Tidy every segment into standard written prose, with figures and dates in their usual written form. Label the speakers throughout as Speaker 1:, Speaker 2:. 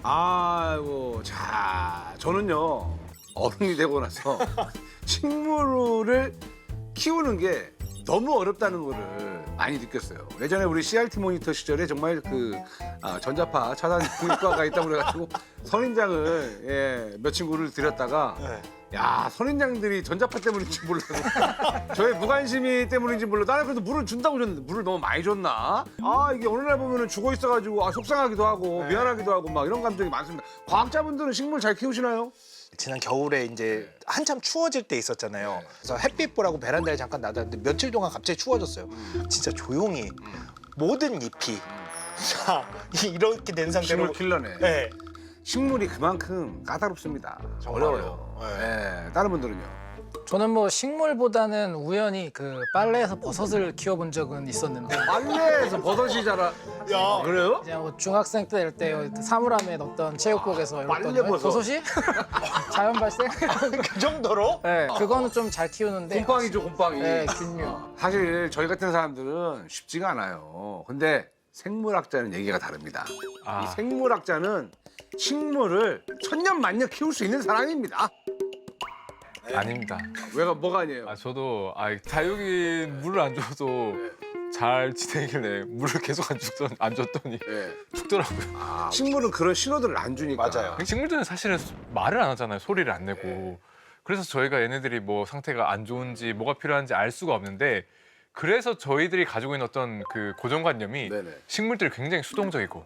Speaker 1: 아이고, 자, 저는요, 어른이 되고 나서 식물을 키우는 게 너무 어렵다는 거를 많이 느꼈어요. 예전에 우리 CRT 모니터 시절에 정말 전자파 차단과가 있다고 그래가지고 선인장을 몇 친구를 들였다가 야, 선인장들이 전자파 때문인지 몰라도 저의 무관심이 때문인지 몰라도 나는 그래도 물을 준다고 줬는데 물을 너무 많이 줬나? 아, 이게 어느 날 보면은 죽어 있어가지고 속상하기도 하고 미안하기도 하고 막 이런 감정이 많습니다. 과학자분들은 식물 잘 키우시나요?
Speaker 2: 지난 겨울에 이제 한참 추워질 때 있었잖아요. 그래서 햇빛 보라고 베란다에 잠깐 나갔는데 며칠 동안 갑자기 추워졌어요. 진짜 조용히 모든 잎이 다 이렇게 된 상태로
Speaker 1: 식물 킬러네.
Speaker 2: 네.
Speaker 1: 식물이 그만큼 까다롭습니다.
Speaker 2: 정말요.
Speaker 1: 어려워요. 네. 다른 분들은요?
Speaker 3: 저는 뭐 식물보다는 우연히 그 빨래에서 버섯을 키워본 적은 있었는데
Speaker 1: 빨래에서 버섯이 자라.
Speaker 2: 야,
Speaker 1: 그래요?
Speaker 3: 그냥 뭐 중학생 때 될 때 사물함에 넣었던 체육복에서
Speaker 1: 빨래 버섯.
Speaker 3: 버섯이 자연 발생?
Speaker 2: 그 정도로?
Speaker 3: 네, 그거는 좀 잘 키우는데
Speaker 1: 곰팡이죠, 곰팡이.
Speaker 3: 네, 균류.
Speaker 1: 사실 저희 같은 사람들은 쉽지가 않아요. 근데 생물학자는 얘기가 다릅니다. 이 생물학자는 식물을 천년 만년 키울 수 있는 사람입니다.
Speaker 4: 아닙니다.
Speaker 1: 뭐가 아니에요?
Speaker 4: 저도 자육이 물을 안 줘도 잘 지내길래 물을 계속 안 줬더니
Speaker 1: 네.
Speaker 4: 죽더라고요.
Speaker 1: 식물은 그런 신호들을 안 주니까.
Speaker 2: 맞아요.
Speaker 4: 식물들은 사실은 말을 안 하잖아요. 소리를 안 내고. 그래서 저희가 얘네들이 뭐 상태가 안 좋은지 뭐가 필요한지 알 수가 없는데 그래서 저희들이 가지고 있는 어떤 그 고정관념이
Speaker 1: 네네.
Speaker 4: 식물들이 굉장히 수동적이고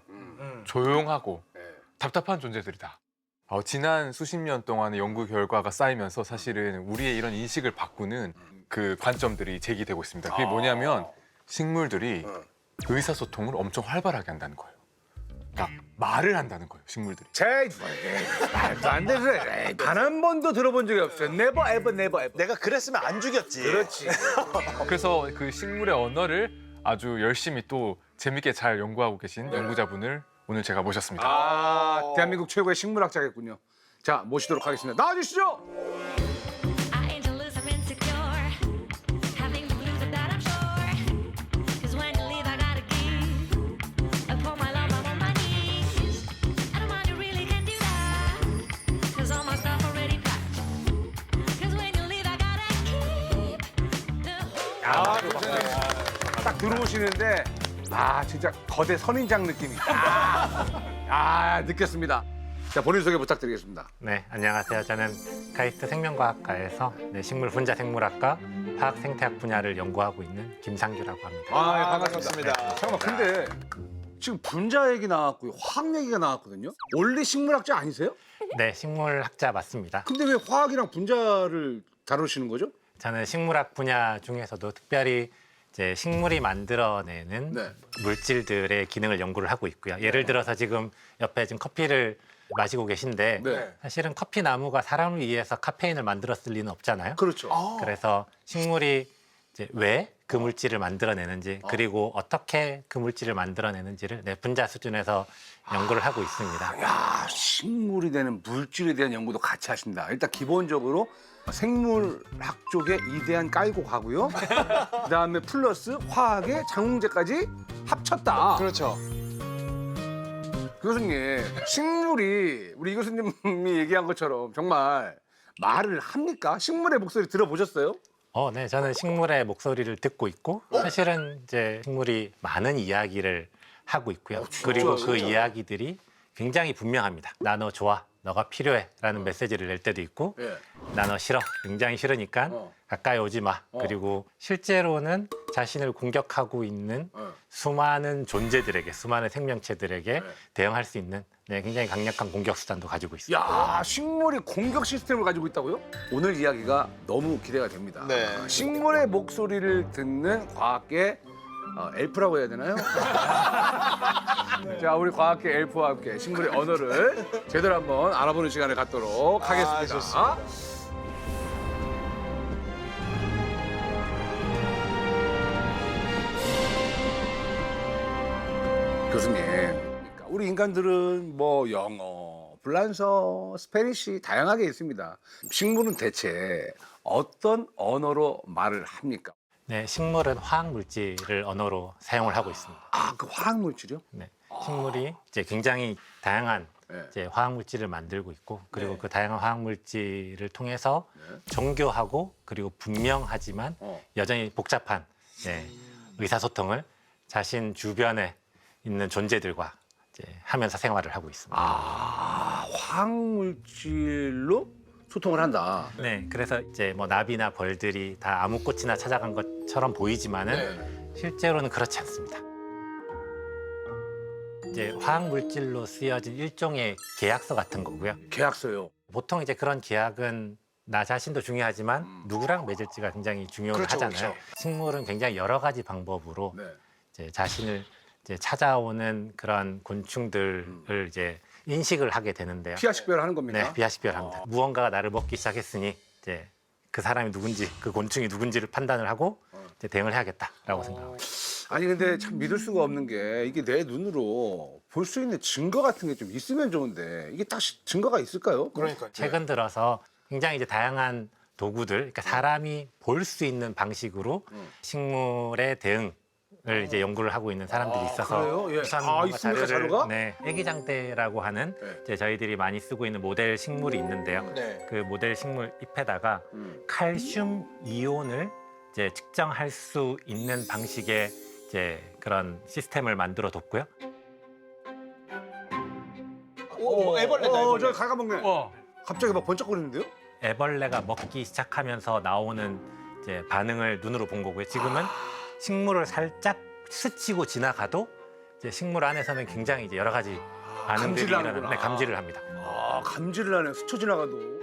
Speaker 4: 조용하고 답답한 존재들이다. 지난 수십 년 동안의 연구 결과가 쌓이면서 사실은 우리의 이런 인식을 바꾸는 그 관점들이 제기되고 있습니다. 그게 뭐냐면 식물들이 의사소통을 엄청 활발하게 한다는 거예요. 그러니까 말을 한다는 거예요, 식물들이.
Speaker 1: 말도 안 되죠. 단 한 번도 들어본 적이 없어요. Never ever, never ever.
Speaker 2: 내가 그랬으면 안 죽였지.
Speaker 1: 그렇지.
Speaker 4: 그래서 그 식물의 언어를 아주 열심히 또 재밌게 잘 연구하고 계신 연구자분을 오늘 제가 모셨습니다.
Speaker 1: 대한민국 최고의 식물학자겠군요. 자, 모시도록 하겠습니다. 나와주시죠.
Speaker 5: I ain't jealous, I'm insecure. Having the blues of that, I'm sure. 'Cause when you leave, I gotta give. I pour my love out on my knees. I don't mind, you really can do that. 'Cause all my stuff already packed. 'Cause when you leave, I gotta keep the whole.
Speaker 1: 딱 들어오시는데 진짜 거대 선인장 느낌이 느꼈습니다. 자, 본인 소개 부탁드리겠습니다.
Speaker 6: 네, 안녕하세요. 저는 카이스트 생명과학과에서 식물 분자 생물학과 화학 생태학 분야를 연구하고 있는 김상규라고 합니다.
Speaker 1: 반갑습니다. 잠깐만, 근데 지금 분자 얘기 나왔고요, 화학 얘기가 나왔거든요. 원래 식물학자 아니세요?
Speaker 6: 네, 식물학자 맞습니다.
Speaker 1: 근데 왜 화학이랑 분자를 다루시는 거죠?
Speaker 6: 저는 식물학 분야 중에서도 특별히 이제 식물이 만들어내는
Speaker 1: 네.
Speaker 6: 물질들의 기능을 연구를 하고 있고요. 예를 들어서 지금 옆에 지금 커피를 마시고 계신데
Speaker 1: 네.
Speaker 6: 사실은 커피 나무가 사람을 위해서 카페인을 만들었을 리는 없잖아요.
Speaker 1: 그렇죠.
Speaker 6: 그래서 식물이 이제 왜 그 물질을 만들어내는지 그리고 어떻게 그 물질을 만들어내는지를 분자 수준에서 연구를 하고 있습니다.
Speaker 1: 야, 식물이 되는 물질에 대한 연구도 같이 하신다. 일단 기본적으로 생물학 쪽에 이대한 깔고 가고요. 그다음에 플러스 화학의 장웅제까지 합쳤다.
Speaker 2: 그렇죠.
Speaker 1: 교수님, 식물이 우리 이 교수님이 얘기한 것처럼 정말 말을 합니까? 식물의 목소리 들어보셨어요?
Speaker 6: 네, 저는 식물의 목소리를 듣고 있고 사실은 이제 식물이 많은 이야기를 하고 있고요. 그리고 그 이야기들이 굉장히 분명합니다. 나 너 좋아, 너가 필요해라는 메시지를 낼 때도 있고
Speaker 1: 예.
Speaker 6: 나 너 싫어, 굉장히 싫으니까 가까이 오지 마. 그리고 실제로는 자신을 공격하고 있는 수많은 존재들에게, 수많은 생명체들에게 대응할 수 있는 굉장히 강력한 공격 수단도 가지고 있습니다.
Speaker 1: 야, 식물이 공격 시스템을 가지고 있다고요? 오늘 이야기가 너무 기대가 됩니다.
Speaker 2: 네.
Speaker 1: 식물의 목소리를 듣는 과학계 엘프라고 해야 되나요? 자, 우리 과학계 엘프와 함께 식물의 언어를 제대로 한번 알아보는 시간을 갖도록 하겠습니다.
Speaker 2: 좋습니다.
Speaker 1: 교수님, 그러니까 우리 인간들은 뭐 영어, 불란서, 스페니쉬 다양하게 있습니다. 식물은 대체 어떤 언어로 말을 합니까?
Speaker 6: 네, 식물은 화학 물질을 언어로 사용을 하고 있습니다.
Speaker 1: 그 화학 물질이요?
Speaker 6: 네, 식물이 이제 굉장히 다양한
Speaker 1: 네.
Speaker 6: 이제 화학 물질을 만들고 있고 그리고
Speaker 1: 네.
Speaker 6: 그 다양한 화학 물질을 통해서 정교하고 그리고 분명하지만 여전히 복잡한 의사소통을 자신 주변에 있는 존재들과 이제 하면서 생활을 하고 있습니다.
Speaker 1: 아, 화학물질로 소통을 한다.
Speaker 6: 네, 그래서 이제 뭐 나비나 벌들이 다 아무 꽃이나 찾아간 것처럼 보이지만은 실제로는 그렇지 않습니다. 이제 화학 물질로 쓰여진 일종의 계약서 같은 거고요.
Speaker 1: 계약서요.
Speaker 6: 보통 이제 그런 계약은 나 자신도 중요하지만 누구랑 맺을지가 굉장히 중요하잖아요.
Speaker 2: 그렇죠.
Speaker 6: 식물은 굉장히 여러 가지 방법으로
Speaker 1: 네.
Speaker 6: 이제 자신을 이제 찾아오는 그런 곤충들을 이제 인식을 하게 되는데요.
Speaker 1: 피하식별을 하는 겁니까?
Speaker 6: 네, 비하식별합니다. 무언가가 나를 먹기 시작했으니 이제 그 사람이 누군지, 그 곤충이 누군지를 판단을 하고 이제 대응을 해야겠다라고 생각합니다.
Speaker 1: 아니 근데 참 믿을 수가 없는 게 이게 내 눈으로 볼 수 있는 증거 같은 게 좀 있으면 좋은데 이게 딱 증거가 있을까요?
Speaker 2: 그러니까
Speaker 6: 최근 들어서 굉장히 이제 다양한 도구들, 그러니까 사람이 볼 수 있는 방식으로 식물의 대응을 이제 연구를 하고 있는 사람들이 있어서
Speaker 1: 그래요? 예.
Speaker 6: 우선
Speaker 1: 아,
Speaker 6: 뭔가
Speaker 1: 있습니까, 자료가?
Speaker 6: 네, 애기장대라고 하는
Speaker 1: 네.
Speaker 6: 이제 저희들이 많이 쓰고 있는 모델 식물이 있는데요.
Speaker 2: 네.
Speaker 6: 그 모델 식물 잎에다가 칼슘 이온을 이제 측정할 수 있는 방식의 이제 그런 시스템을 만들어 뒀고요.
Speaker 2: 애벌레다.
Speaker 1: 저 갉아먹네. 갑자기 막 번쩍거리는데요?
Speaker 6: 애벌레가 먹기 시작하면서 나오는 이제 반응을 눈으로 본 거고요. 지금은 식물을 살짝 스치고 지나가도 이제 식물 안에서는 굉장히 이제 여러 가지 반응들이
Speaker 1: 감지를 하는구나.
Speaker 6: 일어나는 감지를 합니다.
Speaker 1: 아, 감지를 하네. 스쳐 지나가도.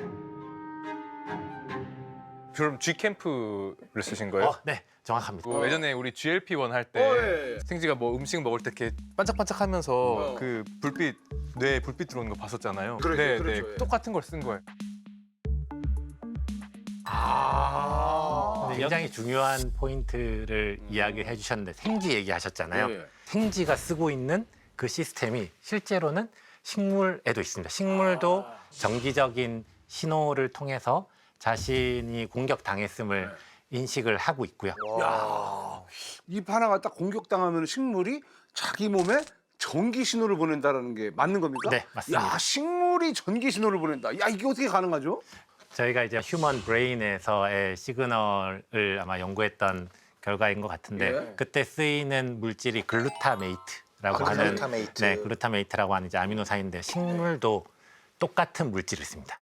Speaker 4: 그럼 G캠프를 쓰신 거예요?
Speaker 6: 네, 정확합니다.
Speaker 4: 뭐 예전에 우리 GLP-1 할 때
Speaker 1: 예.
Speaker 4: 생지가 뭐 음식 먹을 때 이렇게 반짝반짝하면서 그 불빛 뇌에 불빛 들어오는 거 봤었잖아요.
Speaker 1: 그렇죠,
Speaker 4: 네,
Speaker 1: 그렇죠,
Speaker 4: 네.
Speaker 1: 예.
Speaker 4: 똑같은 걸 쓴 거예요.
Speaker 6: 근데 굉장히 중요한 포인트를 이야기해 주셨는데 생지 얘기하셨잖아요.
Speaker 1: 예.
Speaker 6: 생지가 쓰고 있는 그 시스템이 실제로는 식물에도 있습니다. 식물도 정기적인 신호를 통해서 자신이 공격당했음을 인식을 하고 있고요.
Speaker 1: 야, 잎 하나가 딱 공격당하면 식물이 자기 몸에 전기 신호를 보낸다라는 게 맞는 겁니까?
Speaker 6: 네, 맞습니다.
Speaker 1: 야, 식물이 전기 신호를 보낸다. 야, 이게 어떻게 가능하죠?
Speaker 6: 저희가 이제 휴먼 브레인에서의 시그널을 아마 연구했던 결과인 것 같은데
Speaker 1: 예.
Speaker 6: 그때 쓰이는 물질이 글루타메이트라고 하는
Speaker 2: 글루타메이트.
Speaker 6: 네, 글루타메이트라고 하는 이제 아미노산인데 식물도 똑같은 물질을 씁니다.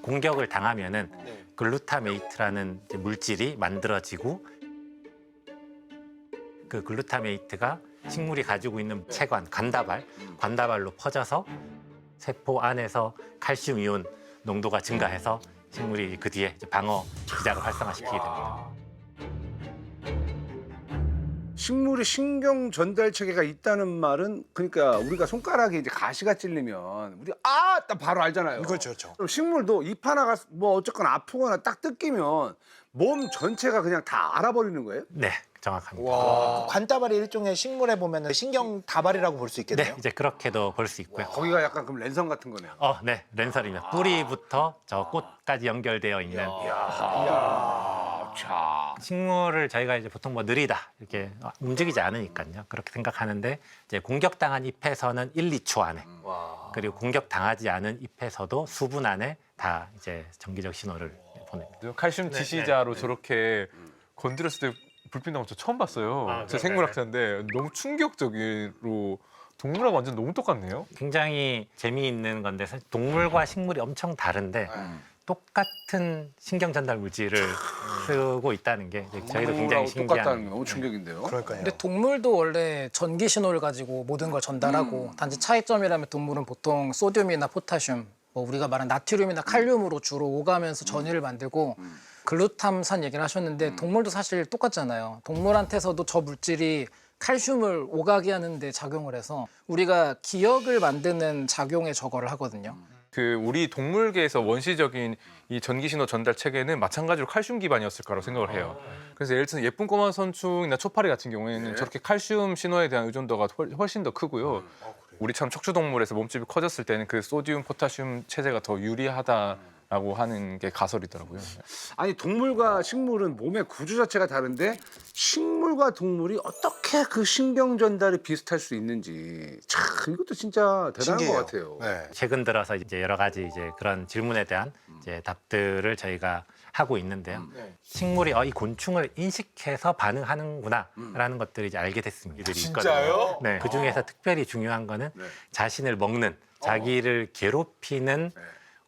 Speaker 6: 공격을 당하면은 글루타메이트라는 이제 물질이 만들어지고 그 글루타메이트가 식물이 가지고 있는 체관, 관다발로 퍼져서 세포 안에서 칼슘 이온 농도가 증가해서 식물이 그 뒤에 이제 방어 기작을 활성화시키게 됩니다.
Speaker 1: 식물이 신경 전달 체계가 있다는 말은 그러니까 우리가 손가락에 이제 가시가 찔리면 우리 딱 바로 알잖아요.
Speaker 2: 그렇죠.
Speaker 1: 그럼 식물도 잎 하나가 뭐 어쨌건 아프거나 딱 뜯기면 몸 전체가 그냥 다 알아버리는 거예요?
Speaker 6: 네, 정확합니다.
Speaker 2: 와, 관다발이 일종의 식물에 보면 신경 다발이라고 볼 수 있겠네요.
Speaker 6: 네, 이제 그렇게도 볼 수 있고요.
Speaker 1: 거기가 약간 그럼 랜선 같은 거네요.
Speaker 6: 네, 랜설입니다. 뿌리부터 저 꽃까지 연결되어 있는
Speaker 1: 자,
Speaker 6: 식물을 저희가 이제 보통 뭐 느리다 이렇게 움직이지 않으니까요. 그렇게 생각하는데 이제 공격당한 잎에서는 1, 2초 안에 그리고 공격당하지 않은 잎에서도 수분 안에 다 이제 정기적 신호를 보냅니다.
Speaker 4: 칼슘 지시자로 저렇게 건드렸을 때 불빛 나온 거 저 처음 봤어요. 제 생물학자인데 너무 충격적으로 동물하고 완전 너무 똑같네요.
Speaker 6: 굉장히 재미있는 건데 사실 동물과 식물이 엄청 다른데 똑같은 신경 전달 물질을 쓰고 있다는 게 이제 저희도 굉장히
Speaker 1: 동물하고 똑같다는 게
Speaker 6: 신기한.
Speaker 1: 너무 충격인데요.
Speaker 2: 그러니까요.
Speaker 3: 근데 동물도 원래 전기 신호를 가지고 모든 걸 전달하고 단지 차이점이라면 동물은 보통 소듐이나 포타슘, 뭐 우리가 말하는 나트륨이나 칼륨으로 주로 오가면서 전이를 만들고 글루탐산 얘기를 하셨는데 동물도 사실 똑같잖아요. 동물한테서도 저 물질이 칼슘을 오가게 하는데 작용을 해서 우리가 기억을 만드는 작용에 저거를 하거든요.
Speaker 4: 그 우리 동물계에서 원시적인 이 전기신호 전달 체계는 마찬가지로 칼슘 기반이었을 거라고 생각을 해요. 그래서 예를 들어서 예쁜 꼬마 선충이나 초파리 같은 경우에는 저렇게 칼슘 신호에 대한 의존도가 훨씬 더 크고요. 우리처럼 척추동물에서 몸집이 커졌을 때는 그 소디움, 포타슘 체제가 더 유리하다는 라고 하는 게 가설이더라고요.
Speaker 1: 아니 동물과 식물은 몸의 구조 자체가 다른데 식물과 동물이 어떻게 그 신경 전달이 비슷할 수 있는지 참 이것도 진짜 대단한
Speaker 2: 신기해요.
Speaker 1: 것 같아요.
Speaker 2: 네.
Speaker 6: 최근 들어서 이제 여러 가지 이제 그런 질문에 대한 이제 답들을 저희가 하고 있는데요. 식물이 이 곤충을 인식해서 반응하는구나라는 것들을 이제 알게 됐습니다. 이들이 있거든요. 네. 그 중에서 특별히 중요한 거는
Speaker 1: 네.
Speaker 6: 자신을 먹는, 자기를 괴롭히는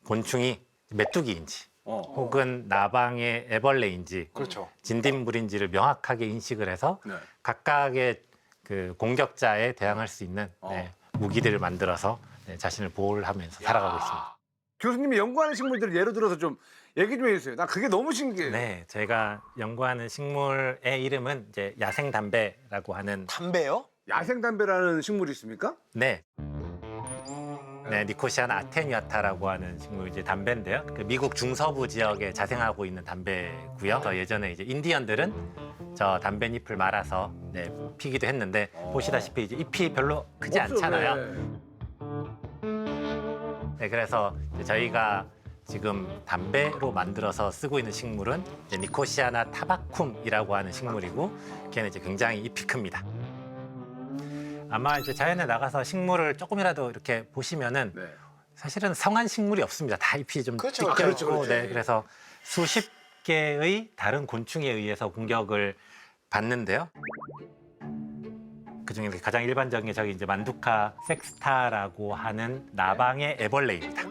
Speaker 6: 곤충이 메뚜기인지 혹은 나방의 애벌레인지
Speaker 2: 그렇죠.
Speaker 6: 진딧물인지를 명확하게 인식을 해서
Speaker 1: 네.
Speaker 6: 각각의 그 공격자에 대항할 수 있는 무기들을 만들어서 자신을 보호를 하면서 살아가고 있습니다.
Speaker 1: 교수님이 연구하는 식물들을 예를 들어서 좀 얘기 좀 해주세요. 나 그게 너무 신기해요.
Speaker 6: 네, 저희가 연구하는 식물의 이름은 이제 야생 담배라고 하는
Speaker 2: 담배요?
Speaker 1: 야생 담배라는 식물이 있습니까?
Speaker 6: 네. 네, 니코시아나 아테니아타라고 하는 식물 이제 담배인데요. 그 미국 중서부 지역에 자생하고 있는 담배고요. 예전에 이제 인디언들은 저 담배잎을 말아서 피기도 했는데 보시다시피 이제 잎이 별로 크지
Speaker 1: 없어요.
Speaker 6: 않잖아요.
Speaker 1: 네.
Speaker 6: 네, 그래서 이제 저희가 지금 담배로 만들어서 쓰고 있는 식물은 이제 니코시아나 타바쿰이라고 하는 식물이고 걔는 이제 굉장히 잎이 큽니다. 아마 이제 자연에 나가서 식물을 조금이라도 이렇게 보시면은
Speaker 1: 네.
Speaker 6: 사실은 성한 식물이 없습니다. 다 잎이 좀
Speaker 2: 그렇죠,
Speaker 6: 찢겨
Speaker 1: 그렇죠,
Speaker 6: 있고,
Speaker 1: 그렇죠.
Speaker 6: 네, 그래서 수십 개의 다른 곤충에 의해서 공격을 받는데요. 그 중에 가장 일반적인 게 저기 이제 만두카 섹스타라고 하는 나방의 애벌레입니다.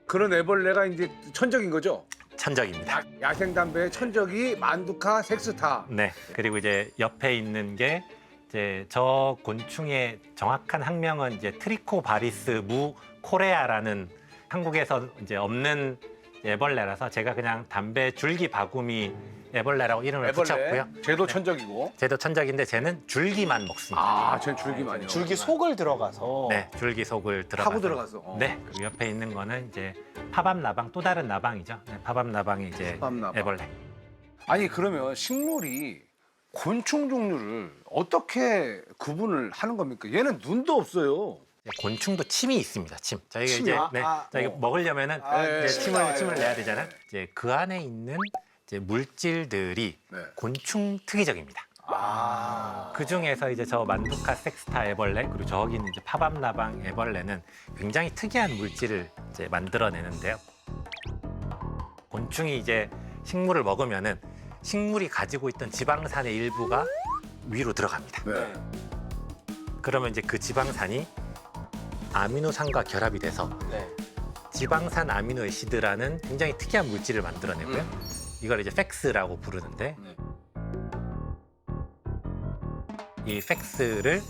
Speaker 1: 그런 애벌레가 이제 천적인 거죠?
Speaker 6: 천적입니다.
Speaker 1: 야생 담배의 천적이 만두카 섹스타.
Speaker 6: 네. 그리고 이제 옆에 있는 게 이제 저 곤충의 정확한 학명은 이제 트리코바리스 무 코레아라는 한국에서 이제 없는 애벌레라서 제가 그냥 담배 줄기 바구미 애벌레라고 이름을 붙였고요.
Speaker 1: 쟤도 천적이고.
Speaker 6: 쟤도 천적인데 쟤는 줄기만 먹습니다.
Speaker 1: 아, 쟤 줄기만요.
Speaker 2: 줄기 속을 들어가서.
Speaker 6: 네, 줄기 속을 들어가서.
Speaker 1: 파고 들어가서.
Speaker 6: 네, 그리고 옆에 있는 거는 이제 파밤나방, 또 다른 나방이죠. 네, 파밤나방이 이제
Speaker 1: 파밤나방.
Speaker 6: 애벌레.
Speaker 1: 아니 그러면 식물이 곤충 종류를 어떻게 구분을 하는 겁니까? 얘는 눈도 없어요.
Speaker 6: 곤충도 침이 있습니다. 침. 저희가 이제
Speaker 1: 침이요?
Speaker 6: 저희가 먹으려면은
Speaker 1: 네.
Speaker 6: 이제 침을 내야 되잖아요. 이제 그 안에 있는 이제 물질들이
Speaker 1: 네.
Speaker 6: 곤충 특이적입니다. 그 중에서 이제 저 만두카 섹스타 애벌레 그리고 저기 있는 이제 파밤나방 애벌레는 굉장히 특이한 물질을 이제 만들어내는데요. 곤충이 이제 식물을 먹으면은 식물이 가지고 있던 지방산의 일부가 위로 들어갑니다.
Speaker 1: 네.
Speaker 6: 그러면 이제 그 지방산이 아미노산과 결합이 돼서
Speaker 2: 네.
Speaker 6: 지방산 아미노에시드라는 굉장히 특이한 물질을 만들어내고요. 이걸 이제 팩스라고 부르는데
Speaker 1: 네.
Speaker 6: 이 팩스를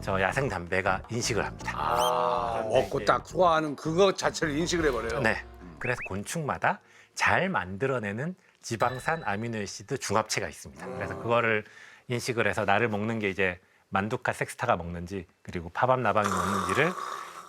Speaker 6: 저 야생 담배가 인식을 합니다.
Speaker 1: 먹고
Speaker 6: 이제-
Speaker 1: 딱 소화하는 그거 자체를 인식을 해버려요.
Speaker 6: 네. 그래서 곤충마다 잘 만들어내는 지방산 아미노에시드 중합체가 있습니다. 그래서 그거를 인식을 해서 나를 먹는 게 이제 만두카 섹스타가 먹는지 그리고 파밤나방이 먹는지를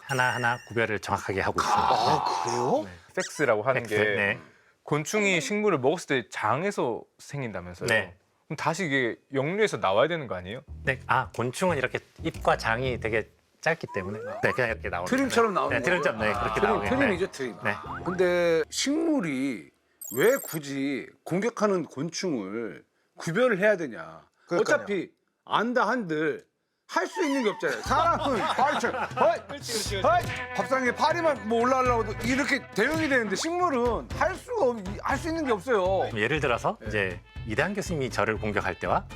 Speaker 6: 하나하나 구별을 정확하게 하고 있습니다.
Speaker 2: 아, 그래요?
Speaker 4: 섹스라고 하는
Speaker 6: 팩스,
Speaker 4: 게
Speaker 6: 네.
Speaker 4: 곤충이 식물을 먹었을 때 장에서 생긴다면서요?
Speaker 6: 네.
Speaker 4: 그럼 다시 이게 역류해서 나와야 되는 거 아니에요?
Speaker 6: 네. 곤충은 이렇게 입과 장이 되게 짧기 때문에 그냥 이렇게 나오는
Speaker 1: 트림처럼 나오는
Speaker 6: 네, 트림처럼 네, 그렇게 나오는
Speaker 1: 트림이죠, 트림.
Speaker 6: 네.
Speaker 1: 근데 식물이 왜 굳이 공격하는 곤충을 구별을 해야 되냐?
Speaker 2: 그러니까요.
Speaker 1: 어차피 안다 한들 할 수 있는 게 없잖아요. 사람은 밥상에 파리만 뭐 올라가려고 이렇게 대응이 되는데 식물은 할 수 있는 게 없어요.
Speaker 6: 예를 들어서 이제 이대한 교수님이 저를 공격할 때와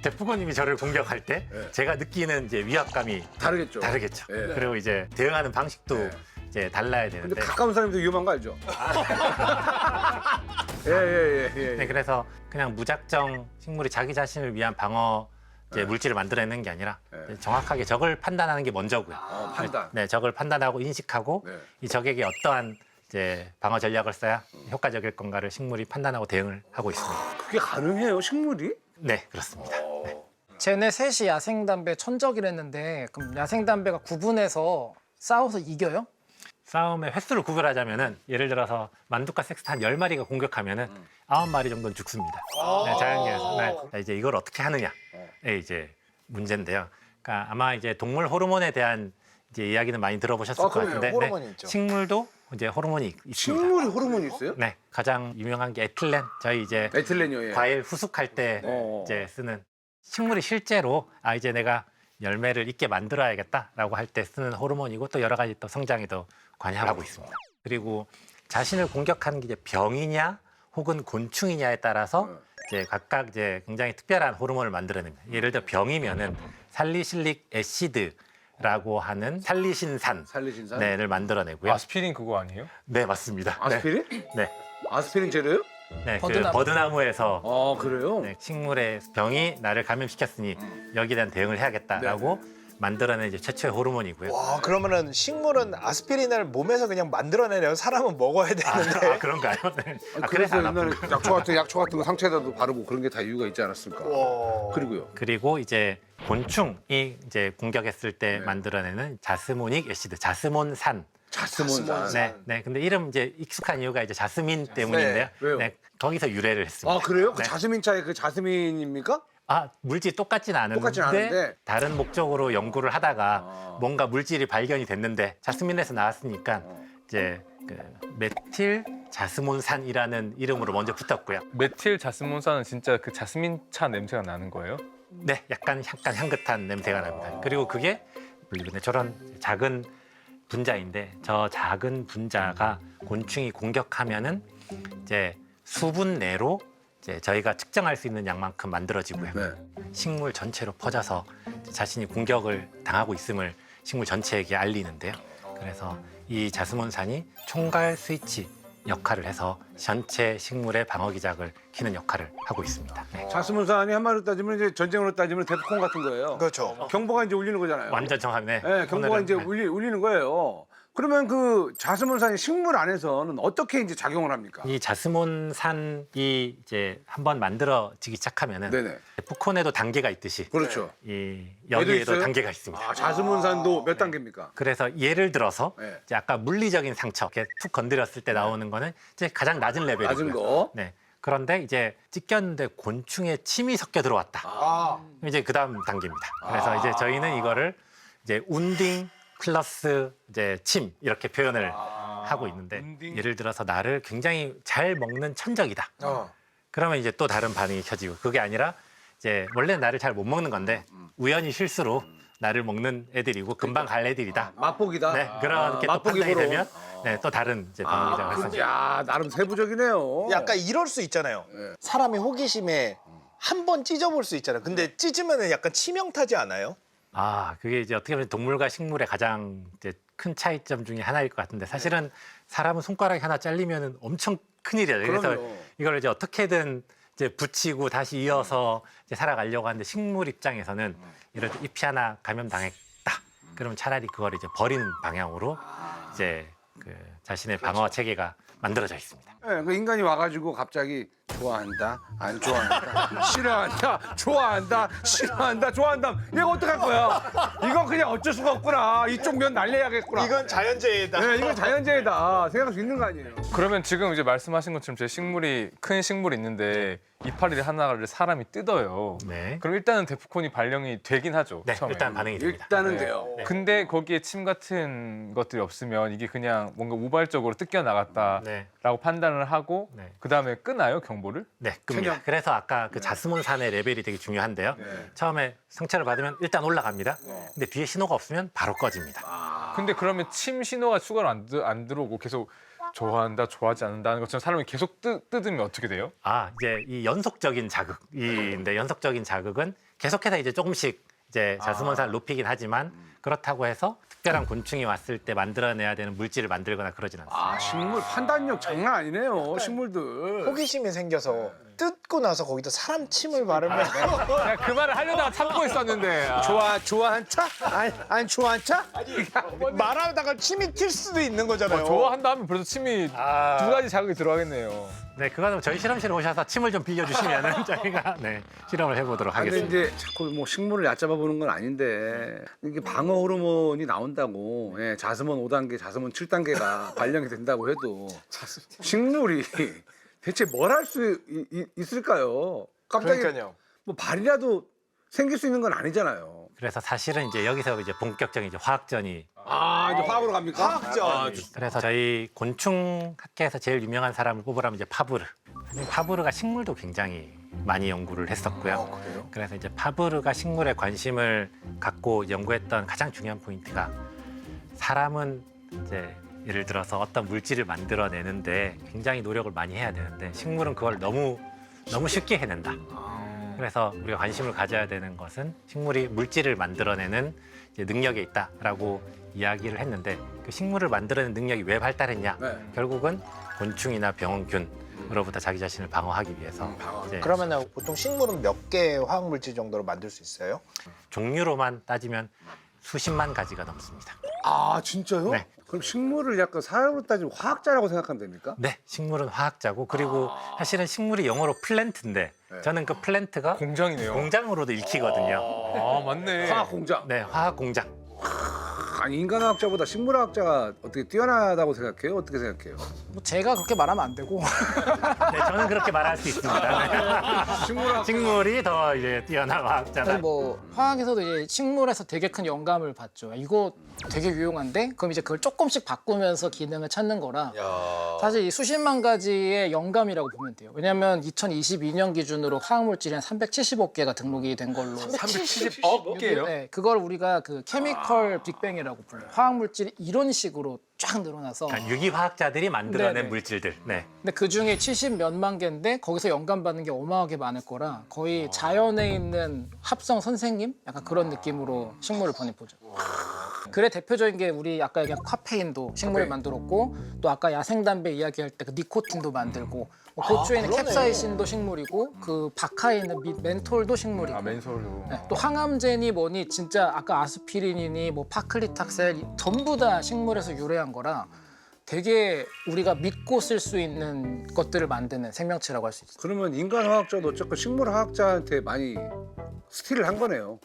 Speaker 6: 대프고님이 저를 공격할 때
Speaker 1: 네.
Speaker 6: 제가 느끼는 이제 위압감이
Speaker 1: 다르겠죠.
Speaker 6: 다르겠죠.
Speaker 1: 네.
Speaker 6: 그리고 이제 대응하는 방식도
Speaker 1: 네.
Speaker 6: 이제 달라야
Speaker 1: 근데
Speaker 6: 되는데
Speaker 1: 가까운 사람도 위험한 거 알죠? 예.
Speaker 6: 네, 그래서 그냥 무작정 식물이 자기 자신을 위한 방어 이제 물질을 만들어내는 게 아니라
Speaker 1: 네.
Speaker 6: 정확하게 적을 판단하는 게 먼저고요.
Speaker 1: 판단.
Speaker 6: 네, 적을 판단하고 인식하고
Speaker 1: 네.
Speaker 6: 이 적에게 어떠한 이제 방어 전략을 써야 효과적일 건가를 식물이 판단하고 대응을 하고 있습니다.
Speaker 1: 그게 가능해요, 식물이?
Speaker 6: 네, 그렇습니다. 네.
Speaker 3: 쟤네 셋이 야생담배 천적이랬는데 그럼 야생담배가 구분해서 싸워서 이겨요?
Speaker 6: 싸움의 횟수를 구별하자면은 예를 들어서 만두카 섹스타 한 10마리가 공격하면은 9마리 정도는 죽습니다. 네, 자연계에서. 네. 이제 이걸 어떻게 하느냐에 이제 문제인데요. 그러니까 아마 이제 동물 호르몬에 대한 이제 이야기는 많이 들어보셨을
Speaker 1: 아,
Speaker 6: 것
Speaker 1: 그럼요.
Speaker 6: 같은데
Speaker 2: 호르몬이 있죠.
Speaker 6: 식물도 이제 호르몬이 있습니다.
Speaker 1: 식물이 호르몬이 있어요?
Speaker 6: 네, 가장 유명한 게 에틸렌. 저희 이제
Speaker 1: 에틸렌이요.
Speaker 6: 과일 후숙할 때
Speaker 1: 어.
Speaker 6: 이제 쓰는 식물이 실제로 이제 내가 열매를 있게 만들어야겠다라고 할 때 쓰는 호르몬이고 또 여러 가지 또 성장에도 관여하고 있습니다. 그리고 자신을 공격하는 게 이제 병이냐 혹은 곤충이냐에 따라서 이제 각각 이제 굉장히 특별한 호르몬을 만들어냅니다. 예를 들어 병이면은 살리실릭 애시드라고 하는 살리신산
Speaker 1: 살리신산?
Speaker 6: 네를 만들어내고요.
Speaker 4: 아스피린 그거 아니에요?
Speaker 6: 네, 맞습니다.
Speaker 1: 아스피린?
Speaker 6: 네.
Speaker 1: 아스피린 재료요?
Speaker 6: 네, 그
Speaker 3: 버드나무.
Speaker 6: 버드나무에서
Speaker 1: 아, 그래요?
Speaker 6: 네, 식물의 병이 나를 감염시켰으니 여기에 대한 대응을 해야겠다라고 만들어낸 이제 최초의 호르몬이고요.
Speaker 2: 와, 그러면은 식물은 아스피린을 몸에서 그냥 만들어내려면 사람은 먹어야 되는데.
Speaker 6: 그런가요? 네.
Speaker 1: 아니,
Speaker 6: 그래서 안
Speaker 1: 옛날에
Speaker 6: 아픈
Speaker 1: 약초 같은 거 상처에다도 바르고 그런 게 다 이유가 있지 않았습니까?
Speaker 2: 와.
Speaker 1: 그리고요.
Speaker 6: 그리고 이제 곤충이 이제 공격했을 때
Speaker 1: 네.
Speaker 6: 만들어내는 자스모닉 애시드, 자스몬산.
Speaker 1: 자스몬산.
Speaker 6: 네, 네. 근데 이름 이제 익숙한 이유가 이제 자스민 때문인데요.
Speaker 1: 왜요?
Speaker 6: 네, 거기서 유래를 했습니다.
Speaker 1: 아, 그래요? 그
Speaker 6: 네.
Speaker 1: 자스민 차의 그 자스민입니까?
Speaker 6: 물질이 똑같진 않은데,
Speaker 1: 똑같진 않은데.
Speaker 6: 다른 목적으로 연구를 하다가
Speaker 1: 아.
Speaker 6: 뭔가 물질이 발견이 됐는데 자스민에서 나왔으니까 이제 그 메틸 자스몬산이라는 이름으로 먼저 붙었고요.
Speaker 4: 메틸 자스몬산은 진짜 그 자스민차 냄새가 나는 거예요?
Speaker 6: 네, 약간 향긋한 냄새가 납니다. 그리고 그게 저런 작은 분자인데 저 작은 분자가 곤충이 공격하면은 이제 수분 내로 이제 저희가 측정할 수 있는 양만큼 만들어지고요.
Speaker 1: 네.
Speaker 6: 식물 전체로 퍼져서 자신이 공격을 당하고 있음을 식물 전체에게 알리는데요. 그래서 이 자스몬산이 총괄 스위치 역할을 해서 전체 식물의 방어 기작을 키는 역할을 하고 있습니다. 네.
Speaker 1: 자스몬산이 한마디로 따지면 이제 전쟁으로 따지면 데프콘 같은 거예요.
Speaker 2: 그렇죠.
Speaker 1: 경보가 이제 울리는 거잖아요.
Speaker 6: 완전 정확네.
Speaker 1: 네, 경보가
Speaker 6: 오늘은,
Speaker 1: 이제
Speaker 6: 네.
Speaker 1: 울리는 거예요. 그러면 그 자스몬산이 식물 안에서는 어떻게 이제 작용을 합니까?
Speaker 6: 이 자스몬산이 이제 한번 만들어지기 시작하면은
Speaker 1: 네네.
Speaker 6: 푸콘에도 단계가 있듯이
Speaker 1: 그렇죠.
Speaker 6: 이
Speaker 1: 얘도
Speaker 6: 여기에도
Speaker 1: 있어요?
Speaker 6: 단계가 있습니다.
Speaker 1: 아, 자스몬산도 몇 단계입니까?
Speaker 6: 그래서 예를 들어서
Speaker 1: 네.
Speaker 6: 이제 아까 물리적인 상처 이렇게 툭 건드렸을 때 나오는 거는 이제 가장 낮은 레벨이고요.
Speaker 1: 낮은 거.
Speaker 6: 네. 그런데 이제 찢겼는데 곤충의 침이 섞여 들어왔다.
Speaker 2: 아,
Speaker 6: 이제 그다음 단계입니다. 그래서 이제 저희는 이거를 이제 운딩 플러스 이제 침 이렇게 표현을 하고 있는데
Speaker 1: 운딩.
Speaker 6: 예를 들어서 나를 굉장히 잘 먹는 천적이다. 그러면 이제 또 다른 반응이 켜지고 그게 아니라 이제 원래 나를 잘 못 먹는 건데 우연히 실수로 나를 먹는 애들이고 금방 갈 애들이다.
Speaker 1: 맛보기다.
Speaker 6: 네, 그렇게 또
Speaker 1: 맛보기
Speaker 6: 판단이
Speaker 1: 보러.
Speaker 6: 되면 네, 또 다른 이제 방어기장을
Speaker 1: 근데
Speaker 6: 하죠.
Speaker 1: 야, 나름 세부적이네요.
Speaker 2: 약간 이럴 수 있잖아요.
Speaker 1: 네.
Speaker 2: 사람이 호기심에 한 번 찢어볼 수 있잖아요. 근데 찢으면 약간 치명타지 않아요?
Speaker 6: 그게 이제 어떻게 보면 동물과 식물의 가장 이제 큰 차이점 중에 하나일 것 같은데 사실은 사람은 손가락이 하나 잘리면 엄청 큰일이에요. 그래서
Speaker 1: 그럼요.
Speaker 6: 이걸 이제 어떻게든 이제 붙이고 다시 이어서 이제 살아가려고 하는데 식물 입장에서는 이럴 때 잎이 하나 감염당했다. 그러면 차라리 그걸 이제 버리는 방향으로 이제 그 자신의 방어 체계가 만들어져 있습니다.
Speaker 1: 네, 그 인간이 와가지고 갑자기 좋아한다, 안 좋아한다, 싫어한다, 좋아한다, 싫어한다, 좋아한다. 얘가 어떡할 거야? 이건 그냥 어쩔 수가 없구나. 이쪽 면 날려야겠구나.
Speaker 2: 이건 자연재해다.
Speaker 1: 네, 이건 자연재해다. 생각할 수 있는 거 아니에요?
Speaker 4: 그러면 지금 이제 말씀하신 것처럼 제 식물이 큰 식물이 있는데 이파리 하나를 사람이 뜯어요.
Speaker 6: 네.
Speaker 4: 그럼 일단은 데프콘이 발령이 되긴 하죠.
Speaker 6: 네,
Speaker 4: 처음에.
Speaker 6: 일단 반응이 됩니다.
Speaker 1: 일단은
Speaker 4: 네.
Speaker 1: 돼요.
Speaker 4: 근데 거기에 침 같은 것들이 없으면 이게 그냥 뭔가 우발적으로 뜯겨 나갔다라고
Speaker 6: 네.
Speaker 4: 판단을 하고
Speaker 6: 네.
Speaker 4: 그 다음에 끄나요 경보를?
Speaker 6: 네, 끕니다. 그래서 아까 그 자스몬산의 레벨이 되게 중요한데요.
Speaker 1: 네.
Speaker 6: 처음에 상처를 받으면 일단 올라갑니다. 근데 뒤에 신호가 없으면 바로 꺼집니다.
Speaker 4: 근데 그러면 침 신호가 추가로 안 들어오고 계속 좋아한다, 좋아하지 않는다는 것처럼 사람이 계속 뜯으면 어떻게 돼요?
Speaker 6: 이제 이 연속적인 자극인데 연속적인 자극은 계속해서 이제 조금씩 이제 자스몬산을 높이긴 하지만 그렇다고 해서 특별한 곤충이 왔을 때 만들어내야 되는 물질을 만들거나 그러진 않습니다.
Speaker 1: 식물 판단력 장난 아니네요. 식물들.
Speaker 2: 호기심이 생겨서 뜯고 나서 거기다 사람 침을 바르면
Speaker 4: 야, 그 말을 하려다가 참고 있었는데.
Speaker 1: 좋아한 차? 안 좋아한 차?
Speaker 2: 말하다가 침이 튈 수도 있는 거잖아요.
Speaker 4: 좋아한다 하면 벌써 침이 두 가지 자극이 들어가겠네요.
Speaker 6: 네, 그거는 저희 실험실에 오셔서 침을 좀 빌려주시면 저희가 네, 실험을 해보도록
Speaker 1: 근데
Speaker 6: 하겠습니다.
Speaker 1: 이제 자꾸 뭐 식물을 얕잡아 보는 건 아닌데 이게 방어 호르몬이 나온다고 자스몬 5단계, 자스몬 7단계가 발령이 된다고 해도 식물이 대체 뭘 할 수 있을까요? 갑자기
Speaker 2: 그러니까요.
Speaker 1: 뭐 발이라도 생길 수 있는 건 아니잖아요.
Speaker 6: 그래서 사실은 이제 여기서 이제 본격적인 이제 화학전이
Speaker 1: 아, 이제 화학으로 갑니까?
Speaker 2: 화학전.
Speaker 6: 그래서 저희 곤충 학계에서 제일 유명한 사람을 뽑으라면 이제 파브르. 사실 파브르가 식물도 굉장히 많이 연구를 했었고요.
Speaker 1: 그래요?
Speaker 6: 그래서 이제 파브르가 식물에 관심을 갖고 연구했던 가장 중요한 포인트가 사람은 이제 예를 들어서 어떤 물질을 만들어내는데 굉장히 노력을 많이 해야 되는데 식물은 그걸 너무 쉽게 해낸다. 그래서 우리가 관심을 가져야 되는 것은 식물이 물질을 만들어내는 이제 능력에 있다라고 이야기를 했는데 그 식물을 만들어내는 능력이 왜 발달했냐?
Speaker 1: 네.
Speaker 6: 결국은 곤충이나 병원균으로부터 자기 자신을 방어하기 위해서 이제
Speaker 2: 그러면 보통 식물은 몇 개의 화학 물질 정도로 만들 수 있어요?
Speaker 6: 종류로만 따지면 수십만 가지가 넘습니다.
Speaker 1: 아, 진짜요?
Speaker 6: 네.
Speaker 1: 그럼 식물을 약간 사람으로 따지면 화학자라고 생각하면 됩니까?
Speaker 6: 네, 식물은 화학자고 그리고 사실은 식물이 영어로 플랜트인데
Speaker 1: 네.
Speaker 6: 저는 그 플랜트가
Speaker 4: 공장이네요.
Speaker 6: 공장으로도 읽히거든요.
Speaker 4: 아, 맞네.
Speaker 1: 화학 공장.
Speaker 6: 네, 화학 공장.
Speaker 1: 아니, 인간화학자보다 식물화학자가 어떻게 뛰어나다고 생각해요? 어떻게 생각해요?
Speaker 3: 뭐 제가 그렇게 말하면 안 되고
Speaker 6: 네, 저는 그렇게 말할 수 있습니다. 네.
Speaker 1: 식물화학
Speaker 6: 식물이 더 이제 뛰어난 화학자다.
Speaker 3: 사실 뭐 화학에서도 이제 식물에서 되게 큰 영감을 받죠. 이거 되게 유용한데? 그럼 이제 그걸 조금씩 바꾸면서 기능을 찾는 거라 사실 이 수십만 가지의 영감이라고 보면 돼요. 왜냐하면 2022년 기준으로 화학물질이 한 370억 개가 등록이 된 걸로
Speaker 4: 370억 개예요?
Speaker 3: 네, 그걸 우리가 그 케미컬 빅뱅이라고 불러요. 화학물질이 이런 식으로 쫙 늘어나서
Speaker 6: 그러니까 유기화학자들이 만들어낸
Speaker 3: 네네.
Speaker 6: 물질들. 네.
Speaker 3: 근데 그 중에 70 몇만 개인데 거기서 영감 받는 게 어마어마하게 많을 거라 거의 자연에 있는 합성 선생님? 약간 그런 느낌으로 식물을 보내 보죠. 그래 대표적인 게 우리 아까 얘기한 카페인도 식물을 만들었고 또 아까 야생담배 이야기할 때 그 니코틴도 만들고 뭐 고추에 있는
Speaker 2: 그러네.
Speaker 3: 캡사이신도 식물이고 그 바카에 있는 멘톨도 식물이고
Speaker 4: 아, 맨솔로.
Speaker 3: 네, 또 항암제니 뭐니 진짜 아까 아스피린이니 뭐 파클리탁셀 전부 다 식물에서 유래한 거라 되게 우리가 믿고 쓸 수 있는 것들을 만드는 생명체라고 할 수 있어요.
Speaker 1: 그러면 인간화학자도 어쨌건 식물화학자한테 많이 스틸을 한 거네요.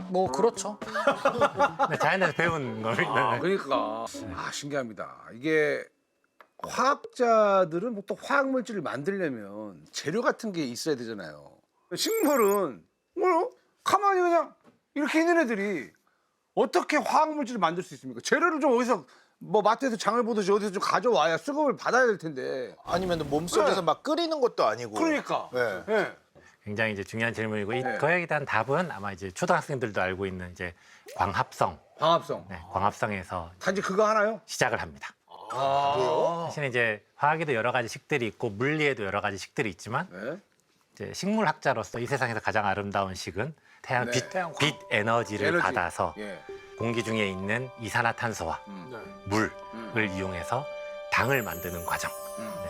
Speaker 3: 뭐 그렇죠.
Speaker 6: 네, 자연에서 배운 겁니다. 네.
Speaker 1: 그러니까 신기합니다. 이게 화학자들은 보통 화학물질을 만들려면 재료 같은 게 있어야 되잖아요. 식물은 뭐 가만히 그냥 이렇게 있는 애들이 어떻게 화학물질을 만들 수 있습니까? 재료를 좀 어디서 뭐 마트에서 장을 보듯이 어디서 좀 가져와야 수급을 받아야 될 텐데.
Speaker 2: 아니면 몸속에서
Speaker 1: 네.
Speaker 2: 막 끓이는 것도 아니고.
Speaker 1: 그러니까.
Speaker 2: 네.
Speaker 1: 네.
Speaker 6: 굉장히 이제 중요한 질문이고
Speaker 1: 네.
Speaker 6: 그거에 대한 답은 아마 이제 초등학생들도 알고 있는 이제 광합성,
Speaker 1: 광합성.
Speaker 6: 네, 광합성에서
Speaker 1: 단지 그거 하나요?
Speaker 6: 시작을 합니다.
Speaker 1: 아.
Speaker 6: 사실은 이제 화학에도 여러 가지 식들이 있고 물리에도 여러 가지 식들이 있지만
Speaker 1: 네.
Speaker 6: 이제 식물학자로서 이 세상에서 가장 아름다운 식은 태양
Speaker 1: 네.
Speaker 6: 빛 에너지를
Speaker 1: 에너지.
Speaker 6: 받아서
Speaker 1: 예.
Speaker 6: 공기 중에 있는 이산화탄소와 물을 이용해서 당을 만드는 과정. 네.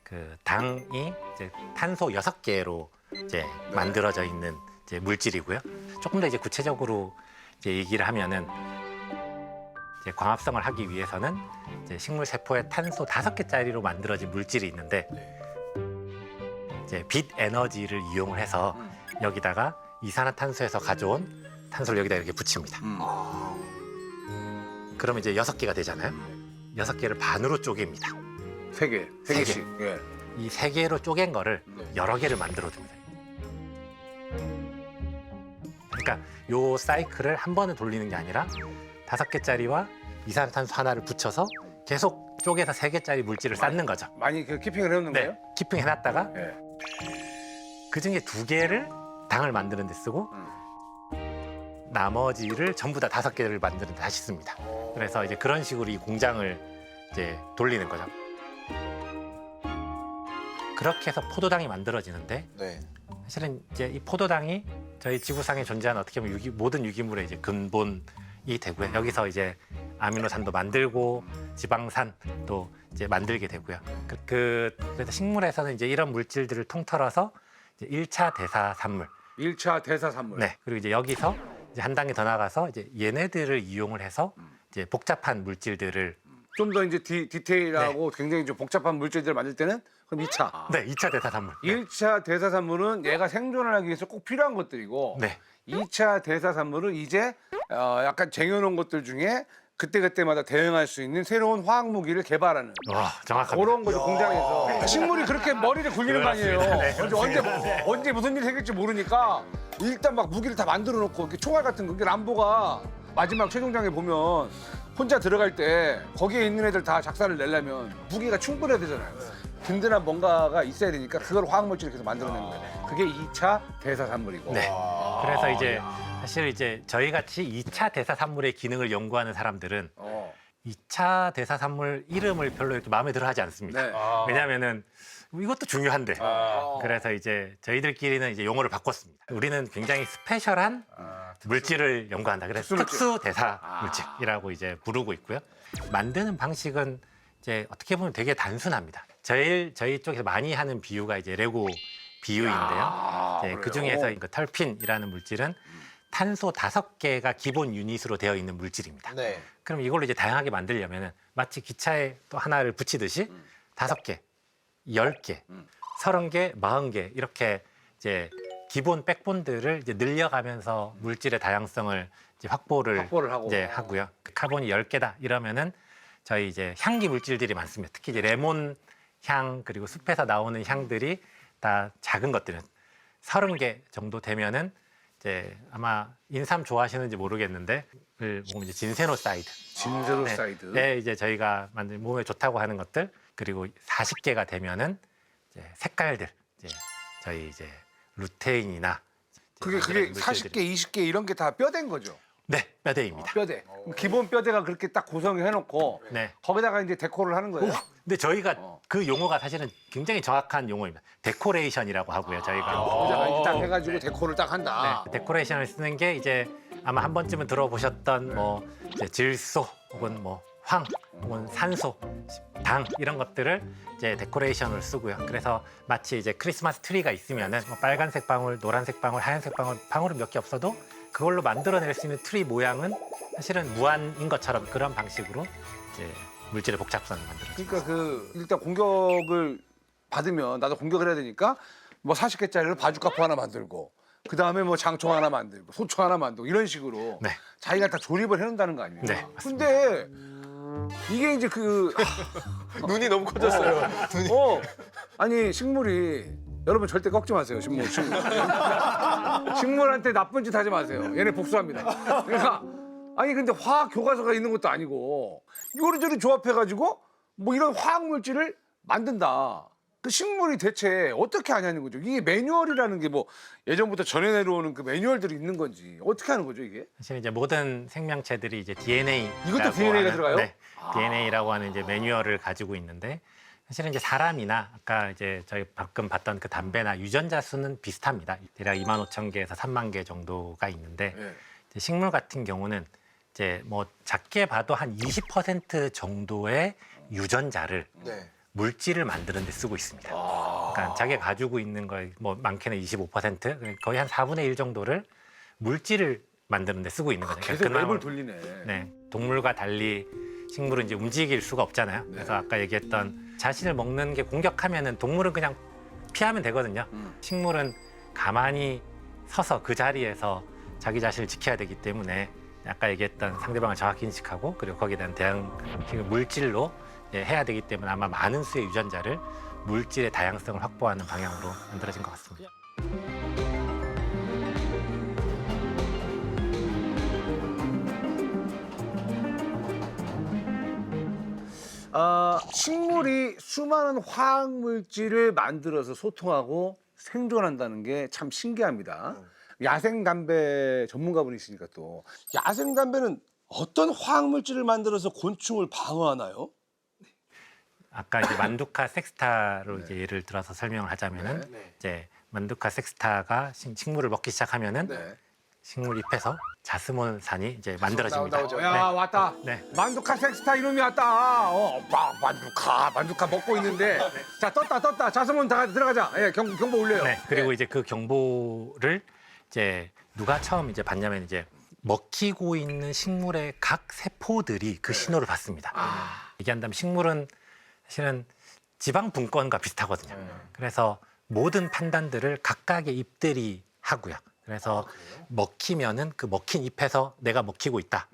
Speaker 6: 그 당이 이제 탄소 6개로 이제 만들어져 있는 이제 물질이고요. 조금 더 이제 구체적으로 이제 얘기를 하면은 이제 광합성을 하기 위해서는 이제 식물 세포에 탄소 5개짜리로 만들어진 물질이 있는데 이제 빛 에너지를 이용을 해서 여기다가 이산화탄소에서 가져온 탄소를 여기다 이렇게 붙입니다. 그러면 이제 6개가 되잖아요. 6개를 반으로 쪼갭니다.
Speaker 1: 세 개. 세
Speaker 6: 세
Speaker 1: 개씩. 예.
Speaker 6: 이 3개로 쪼갠 거를
Speaker 1: 네.
Speaker 6: 여러 개를 만들어 줍니다. 그러니까 요 사이클을 한 번에 돌리는 게 아니라 5개짜리와 이산화탄소 하나를 붙여서 계속 쪼개서 3개짜리 물질을 쌓는 거죠.
Speaker 1: 많이 그 키핑을 해놓는
Speaker 6: 네,
Speaker 1: 거예요?
Speaker 6: 키핑 해놨다가
Speaker 1: 예.
Speaker 6: 그 중에 2개를 당을 만드는 데 쓰고 나머지를 전부 다 5개를 만드는 데 다시 씁니다. 그래서 이제 그런 식으로 이 공장을 이제 돌리는 거죠. 그렇게 해서 포도당이 만들어지는데
Speaker 2: 네.
Speaker 6: 사실은 이제 이 포도당이 저희 지구상에 존재하는 어떻게 보면 모든 유기물의 이제 근본이 되고요. 여기서 이제 아미노산도 만들고 지방산도 이제 만들게 되고요. 그래서 식물에서는 이제 이런 물질들을 통틀어서 이제 1차 대사산물.
Speaker 1: 1차 대사산물.
Speaker 6: 네. 그리고 이제 여기서 이제 한 단계 더 나가서 이제 얘네들을 이용을 해서 이제 복잡한 물질들을
Speaker 1: 좀 더 이제 디테일하고 굉장히 좀 복잡한 물질들을 만들 때는 그럼 2차.
Speaker 6: 네, 2차 대사산물. 네.
Speaker 1: 1차 대사산물은 얘가 생존을 하기 위해서 꼭 필요한 것들이고
Speaker 6: 네.
Speaker 1: 2차 대사산물은 이제 약간 쟁여놓은 것들 중에 그때그때마다 대응할 수 있는 새로운 화학 무기를 개발하는
Speaker 6: 와, 정확합니다.
Speaker 1: 그런 거죠 공장에서. 식물이 그렇게 머리를 굴리는 거 아니에요.
Speaker 6: 그렇습니다. 네,
Speaker 1: 언제 무슨 일이 생길지 모르니까 일단 막 무기를 다 만들어 놓고 이렇게 총알 같은 거, 이게 람보가 마지막 최종장에 보면 혼자 들어갈 때 거기에 있는 애들 다 작사를 내려면 무기가 충분해야 되잖아요. 든든한 뭔가가 있어야 되니까 그걸 화학물질을 계속 만들어내는 거예요. 그게 2차 대사산물이고.
Speaker 6: 네. 그래서 이제 사실 이제 저희 같이 2차 대사산물의 기능을 연구하는 사람들은 2차 대사산물 이름을 별로 이렇게 마음에 들어 하지 않습니다.
Speaker 1: 네.
Speaker 6: 왜냐하면은 이것도 중요한데. 그래서 이제 저희들끼리는 이제 용어를 바꿨습니다. 우리는 굉장히 스페셜한 물질을 연구한다. 그래서 특수 대사 물질이라고 이제 부르고 있고요. 만드는 방식은 이제 어떻게 보면 되게 단순합니다. 저희 쪽에서 많이 하는 비유가 이제 레고 비유인데요. 이제 그 중에서 그 털핀이라는 물질은 탄소 5개가 기본 유닛으로 되어 있는 물질입니다.
Speaker 2: 네.
Speaker 6: 그럼 이걸로 이제 다양하게 만들려면은 마치 기차에 또 하나를 붙이듯이 5개, 10개, 30개, 40개 이렇게 이제 기본 백본들을 이제 늘려가면서 물질의 다양성을 이제 확보를
Speaker 1: 하고.
Speaker 6: 이제 하고요. 카본이 10개다 이러면은 저희 이제 향기 물질들이 많습니다. 특히 이제 레몬 향 그리고 숲에서 나오는 향들이 다 작은 것들은 30개 정도 되면은 이제 아마 인삼 좋아하시는지 모르겠는데 그 이제 진세노사이드.
Speaker 1: 진세노사이드.
Speaker 6: 네, 이제 저희가 만든 몸에 좋다고 하는 것들 그리고 40개가 되면은 이제 색깔들 이제 저희 이제 루테인이나
Speaker 1: 그게
Speaker 6: 이런
Speaker 1: 40개, 20개 이런 게 다 뼈대인 거죠?
Speaker 6: 네, 뼈대입니다.
Speaker 1: 뼈대. 기본 뼈대가 그렇게 딱 구성해놓고
Speaker 6: 네.
Speaker 1: 거기다가 이제 데코를 하는 거예요?
Speaker 6: 근데 저희가 그 용어가 사실은 굉장히 정확한 용어입니다. 데코레이션이라고 하고요. 저희가
Speaker 1: 거기다가 이제 딱 해가지고 데코를 딱 한다.
Speaker 6: 네, 데코레이션을 쓰는 게 이제 아마 한 번쯤은 들어보셨던 뭐 이제 질소 혹은 뭐 황 혹은 산소, 당 이런 것들을 이제 데코레이션을 쓰고요. 그래서 마치 이제 크리스마스 트리가 있으면은 뭐 빨간색 방울, 노란색 방울, 하얀색 방울, 방울은 몇 개 없어도 그걸로 만들어낼 수 있는 트리 모양은 사실은 무한인 것처럼 그런 방식으로 이제 물질의 복잡성을 만들어요.
Speaker 1: 그러니까 일단 공격을 받으면 나도 공격을 해야 되니까 뭐 40개짜리를 바주카포 하나 만들고 그 다음에 뭐 장총 하나 만들고 소총 하나 만들고 이런 식으로
Speaker 6: 네.
Speaker 1: 자기가 다 조립을 해놓는다는 거 아닙니까?
Speaker 6: 네,
Speaker 1: 근데 이게 이제
Speaker 2: 눈이 너무 커졌어요.
Speaker 1: 아니 식물이 여러분 절대 꺾지 마세요 식물. 식물한테 나쁜 짓 하지 마세요. 얘네 복수합니다. 그러니까 아니 근데 화학 교과서가 있는 것도 아니고 이거저리 조합해가지고 뭐 이런 화학 물질을 만든다. 그 식물이 대체 어떻게 하냐는 거죠. 이게 매뉴얼이라는 게 뭐 예전부터 전해 내려오는 그 매뉴얼들이 있는 건지 어떻게 하는 거죠 이게?
Speaker 6: 사실 이제 모든 생명체들이 이제 DNA
Speaker 1: 이것도 DNA가 들어가요?
Speaker 6: 네, DNA라고 하는 이제 매뉴얼을 가지고 있는데 사실은 이제 사람이나 아까 이제 저희 방금 봤던 그 담배나 유전자 수는 비슷합니다. 대략 25,000개에서 3만 개 정도가 있는데 이제 식물 같은 경우는 이제 뭐 작게 봐도 한 20% 정도의 유전자를
Speaker 2: 네.
Speaker 6: 물질을 만드는 데 쓰고 있습니다. 그러니까 자기가 가지고 있는 거에 뭐 많게는 25% 거의 한 4분의 1 정도를 물질을 만드는 데 쓰고 있는 거죠.
Speaker 1: 계속
Speaker 6: 그나마-
Speaker 1: 랩을 돌리네.
Speaker 6: 네, 동물과 달리 식물은 이제 움직일 수가 없잖아요. 그래서 아까 얘기했던 자신을 먹는 게 공격하면은 동물은 그냥 피하면 되거든요. 식물은 가만히 서서 그 자리에서 자기 자신을 지켜야 되기 때문에 아까 얘기했던 상대방을 정확히 인식하고 그리고 거기에 대한 대응 물질로 해야 되기 때문에 아마 많은 수의 유전자를 물질의 다양성을 확보하는 방향으로 만들어진 것 같습니다.
Speaker 1: 식물이 수많은 화학 물질을 만들어서 소통하고 생존한다는 게 참 신기합니다. 야생 담배 전문가분이시니까 또 야생 담배는 어떤 화학 물질을 만들어서 곤충을 방어하나요?
Speaker 6: 아까 이제 만두카 섹스타로 이제 예를 들어서 설명을 하자면은 이제 만두카 섹스타가 식물을 먹기 시작하면은 식물 잎에서 자스몬산이 이제 만들어집니다.
Speaker 2: 나오죠.
Speaker 1: 야 왔다.
Speaker 6: 네.
Speaker 1: 만두카 섹스타 이놈이 왔다. 만두카 먹고 있는데 자 떴다. 자스몬 들어가자. 예, 경보 울려요.
Speaker 6: 네. 그리고 이제 그 경보를 이제 누가 처음 이제 봤냐면 이제 먹히고 있는 식물의 각 세포들이 그 신호를 받습니다. 얘기한다면 식물은 사실은 지방 분권과 비슷하거든요. 그래서 모든 판단들을 각각의 잎들이 하고요. 그래서 먹히면은 그 먹힌 잎에서 내가 먹히고 있다.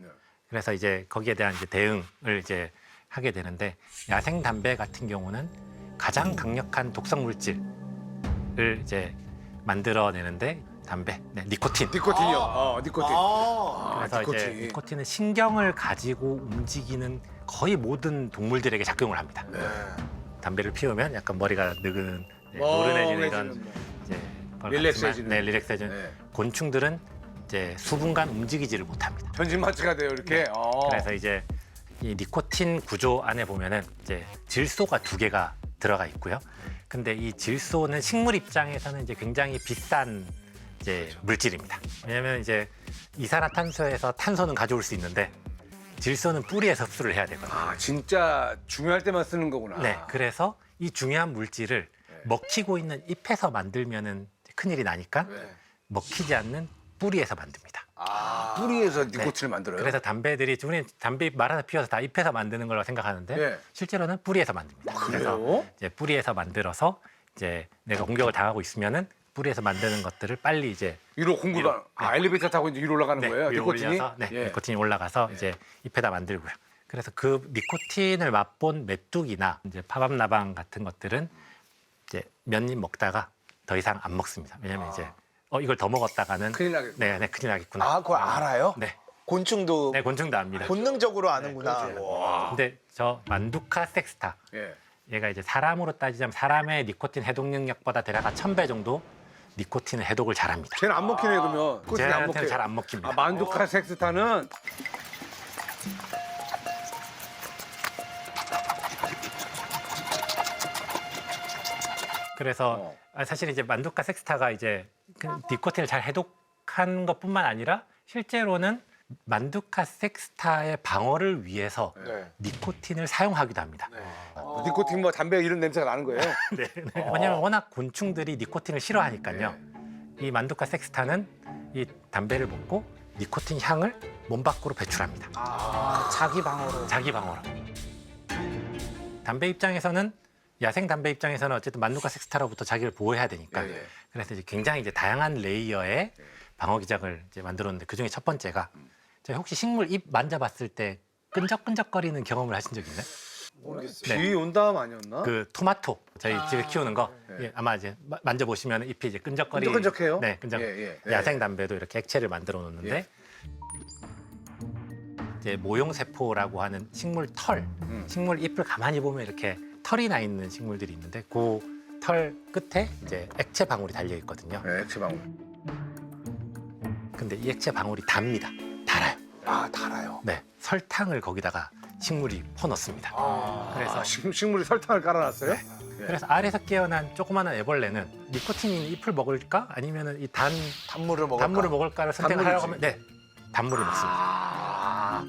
Speaker 6: 그래서 이제 거기에 대한 이제 대응을 이제 하게 되는데 야생 담배 같은 경우는 가장 강력한 독성 물질을 이제 만들어내는데 담배, 네, 니코틴.
Speaker 1: 니코틴이요. 니코틴.
Speaker 6: 그래서 이제
Speaker 1: 니코틴.
Speaker 6: 니코틴은 신경을 가지고 움직이는 거의 모든 동물들에게 작용을 합니다. 담배를 피우면 약간 머리가 노른해지는 이런 이제 걸
Speaker 1: 릴렉스해지는.
Speaker 6: 같지만, 네, 릴렉스해지는.
Speaker 1: 네.
Speaker 6: 곤충들은 이제 수분간 움직이지를 못합니다.
Speaker 1: 전신 마취가 돼요 이렇게.
Speaker 6: 그래서 이제 이 니코틴 구조 안에 보면은 이제 질소가 2개가 들어가 있고요. 근데 이 질소는 식물 입장에서는 이제 굉장히 비싼 이제 물질입니다. 왜냐하면 이제 이산화탄소에서 탄소는 가져올 수 있는데 질소는 뿌리에서 흡수를 해야 되거든요.
Speaker 1: 아 진짜 중요할 때만 쓰는 거구나.
Speaker 6: 네, 그래서 이 중요한 물질을 먹히고 있는 잎에서 만들면은 큰일이 나니까 먹히지 않는 뿌리에서 만듭니다.
Speaker 1: 뿌리에서 니코틴을 만들어요.
Speaker 6: 그래서 담배들이 우리는 담배잎 말아서 피워서 다 잎에서 만드는 걸로 생각하는데
Speaker 1: 네.
Speaker 6: 실제로는 뿌리에서 만듭니다. 그래서
Speaker 1: 그래요?
Speaker 6: 이제 뿌리에서 만들어서 이제 내가 공격을 당하고 있으면은 뿌리에서 만드는 것들을 빨리 이제
Speaker 1: 위로 공구가 엘리베이터 타고 이제 위로 올라가는 거예요.
Speaker 6: 위로
Speaker 1: 니코틴이.
Speaker 6: 올려서 니코틴이 올라가서 이제 잎에다 만들고요. 그래서 그 니코틴을 맛본 메뚜기나 이제 파밤나방 같은 것들은 이제 몇 입 먹다가 더 이상 안 먹습니다. 왜냐하면 이제 이걸 더 먹었다가는
Speaker 1: 큰일 나겠구나.
Speaker 6: 네, 큰일 나겠구나.
Speaker 2: 아, 그걸 알아요?
Speaker 6: 네,
Speaker 2: 곤충도
Speaker 6: 네, 곤충도 압니다.
Speaker 2: 본능적으로 아는구나.
Speaker 6: 근데 저 만두카 섹스타
Speaker 1: 예.
Speaker 6: 얘가 이제 사람으로 따지자면 사람의 니코틴 해독 능력보다 대략 1000배 정도 니코틴을 해독을 잘합니다.
Speaker 1: 쟤는 안 먹히네 그러면. 니코틴이 안
Speaker 6: 쟤한테는
Speaker 1: 먹혀요.
Speaker 6: 잘 안 먹힙니다.
Speaker 1: 만두카 섹스타는
Speaker 6: 그래서 사실 이제 만두카 섹스타가 이제 그 니코틴을 잘 해독한 것뿐만 아니라 실제로는 만두카 섹스타의 방어를 위해서 니코틴을 사용하기도 합니다.
Speaker 1: 니코틴 뭐 담배 이런 냄새가 나는 거예요.
Speaker 6: 왜냐하면 워낙 곤충들이 니코틴을 싫어하니까요. 이 만두카 섹스타는 이 담배를 먹고 니코틴 향을 몸 밖으로 배출합니다.
Speaker 3: 자기 방어로.
Speaker 6: 자기 방어로. 담배 입장에서는 야생 담배 입장에서는 어쨌든 만두카 섹스타로부터 자기를 보호해야 되니까 그래서 이제 굉장히 이제 다양한 레이어의 방어 기장을 이제 만들었는데 그 중에 첫 번째가 저희 혹시 식물 잎 만져봤을 때 끈적끈적거리는 경험을 하신 적 있나요?
Speaker 1: 지휘 온 다음 아니었나?
Speaker 6: 그 토마토 저희 집에 키우는 거 예, 아마 이제 만져보시면 잎이 이제
Speaker 1: 끈적끈적해요?
Speaker 6: 네, 야생 담배도 이렇게 액체를 만들어 놓는데 이제 모용 세포라고 하는 식물 털, 식물 잎을 가만히 보면 이렇게 털이 나 있는 식물들이 있는데 그 털 끝에 이제 액체 방울이 달려 있거든요.
Speaker 1: 네, 액체 방울.
Speaker 6: 근데 이 액체 방울이 답니다. 달아요.
Speaker 2: 아, 달아요.
Speaker 6: 네, 설탕을 거기다가 식물이 퍼넣습니다. 그래서
Speaker 1: 식물이 설탕을 깔아놨어요?
Speaker 6: 그래서 알에서 깨어난 조그마한 애벌레는 니코틴 있는 잎을 먹을까 아니면은 이
Speaker 2: 단물을 먹을까?
Speaker 6: 단물을 먹을까를 선택하려고 하면
Speaker 1: 단물이지.
Speaker 6: 네, 단물을 먹습니다.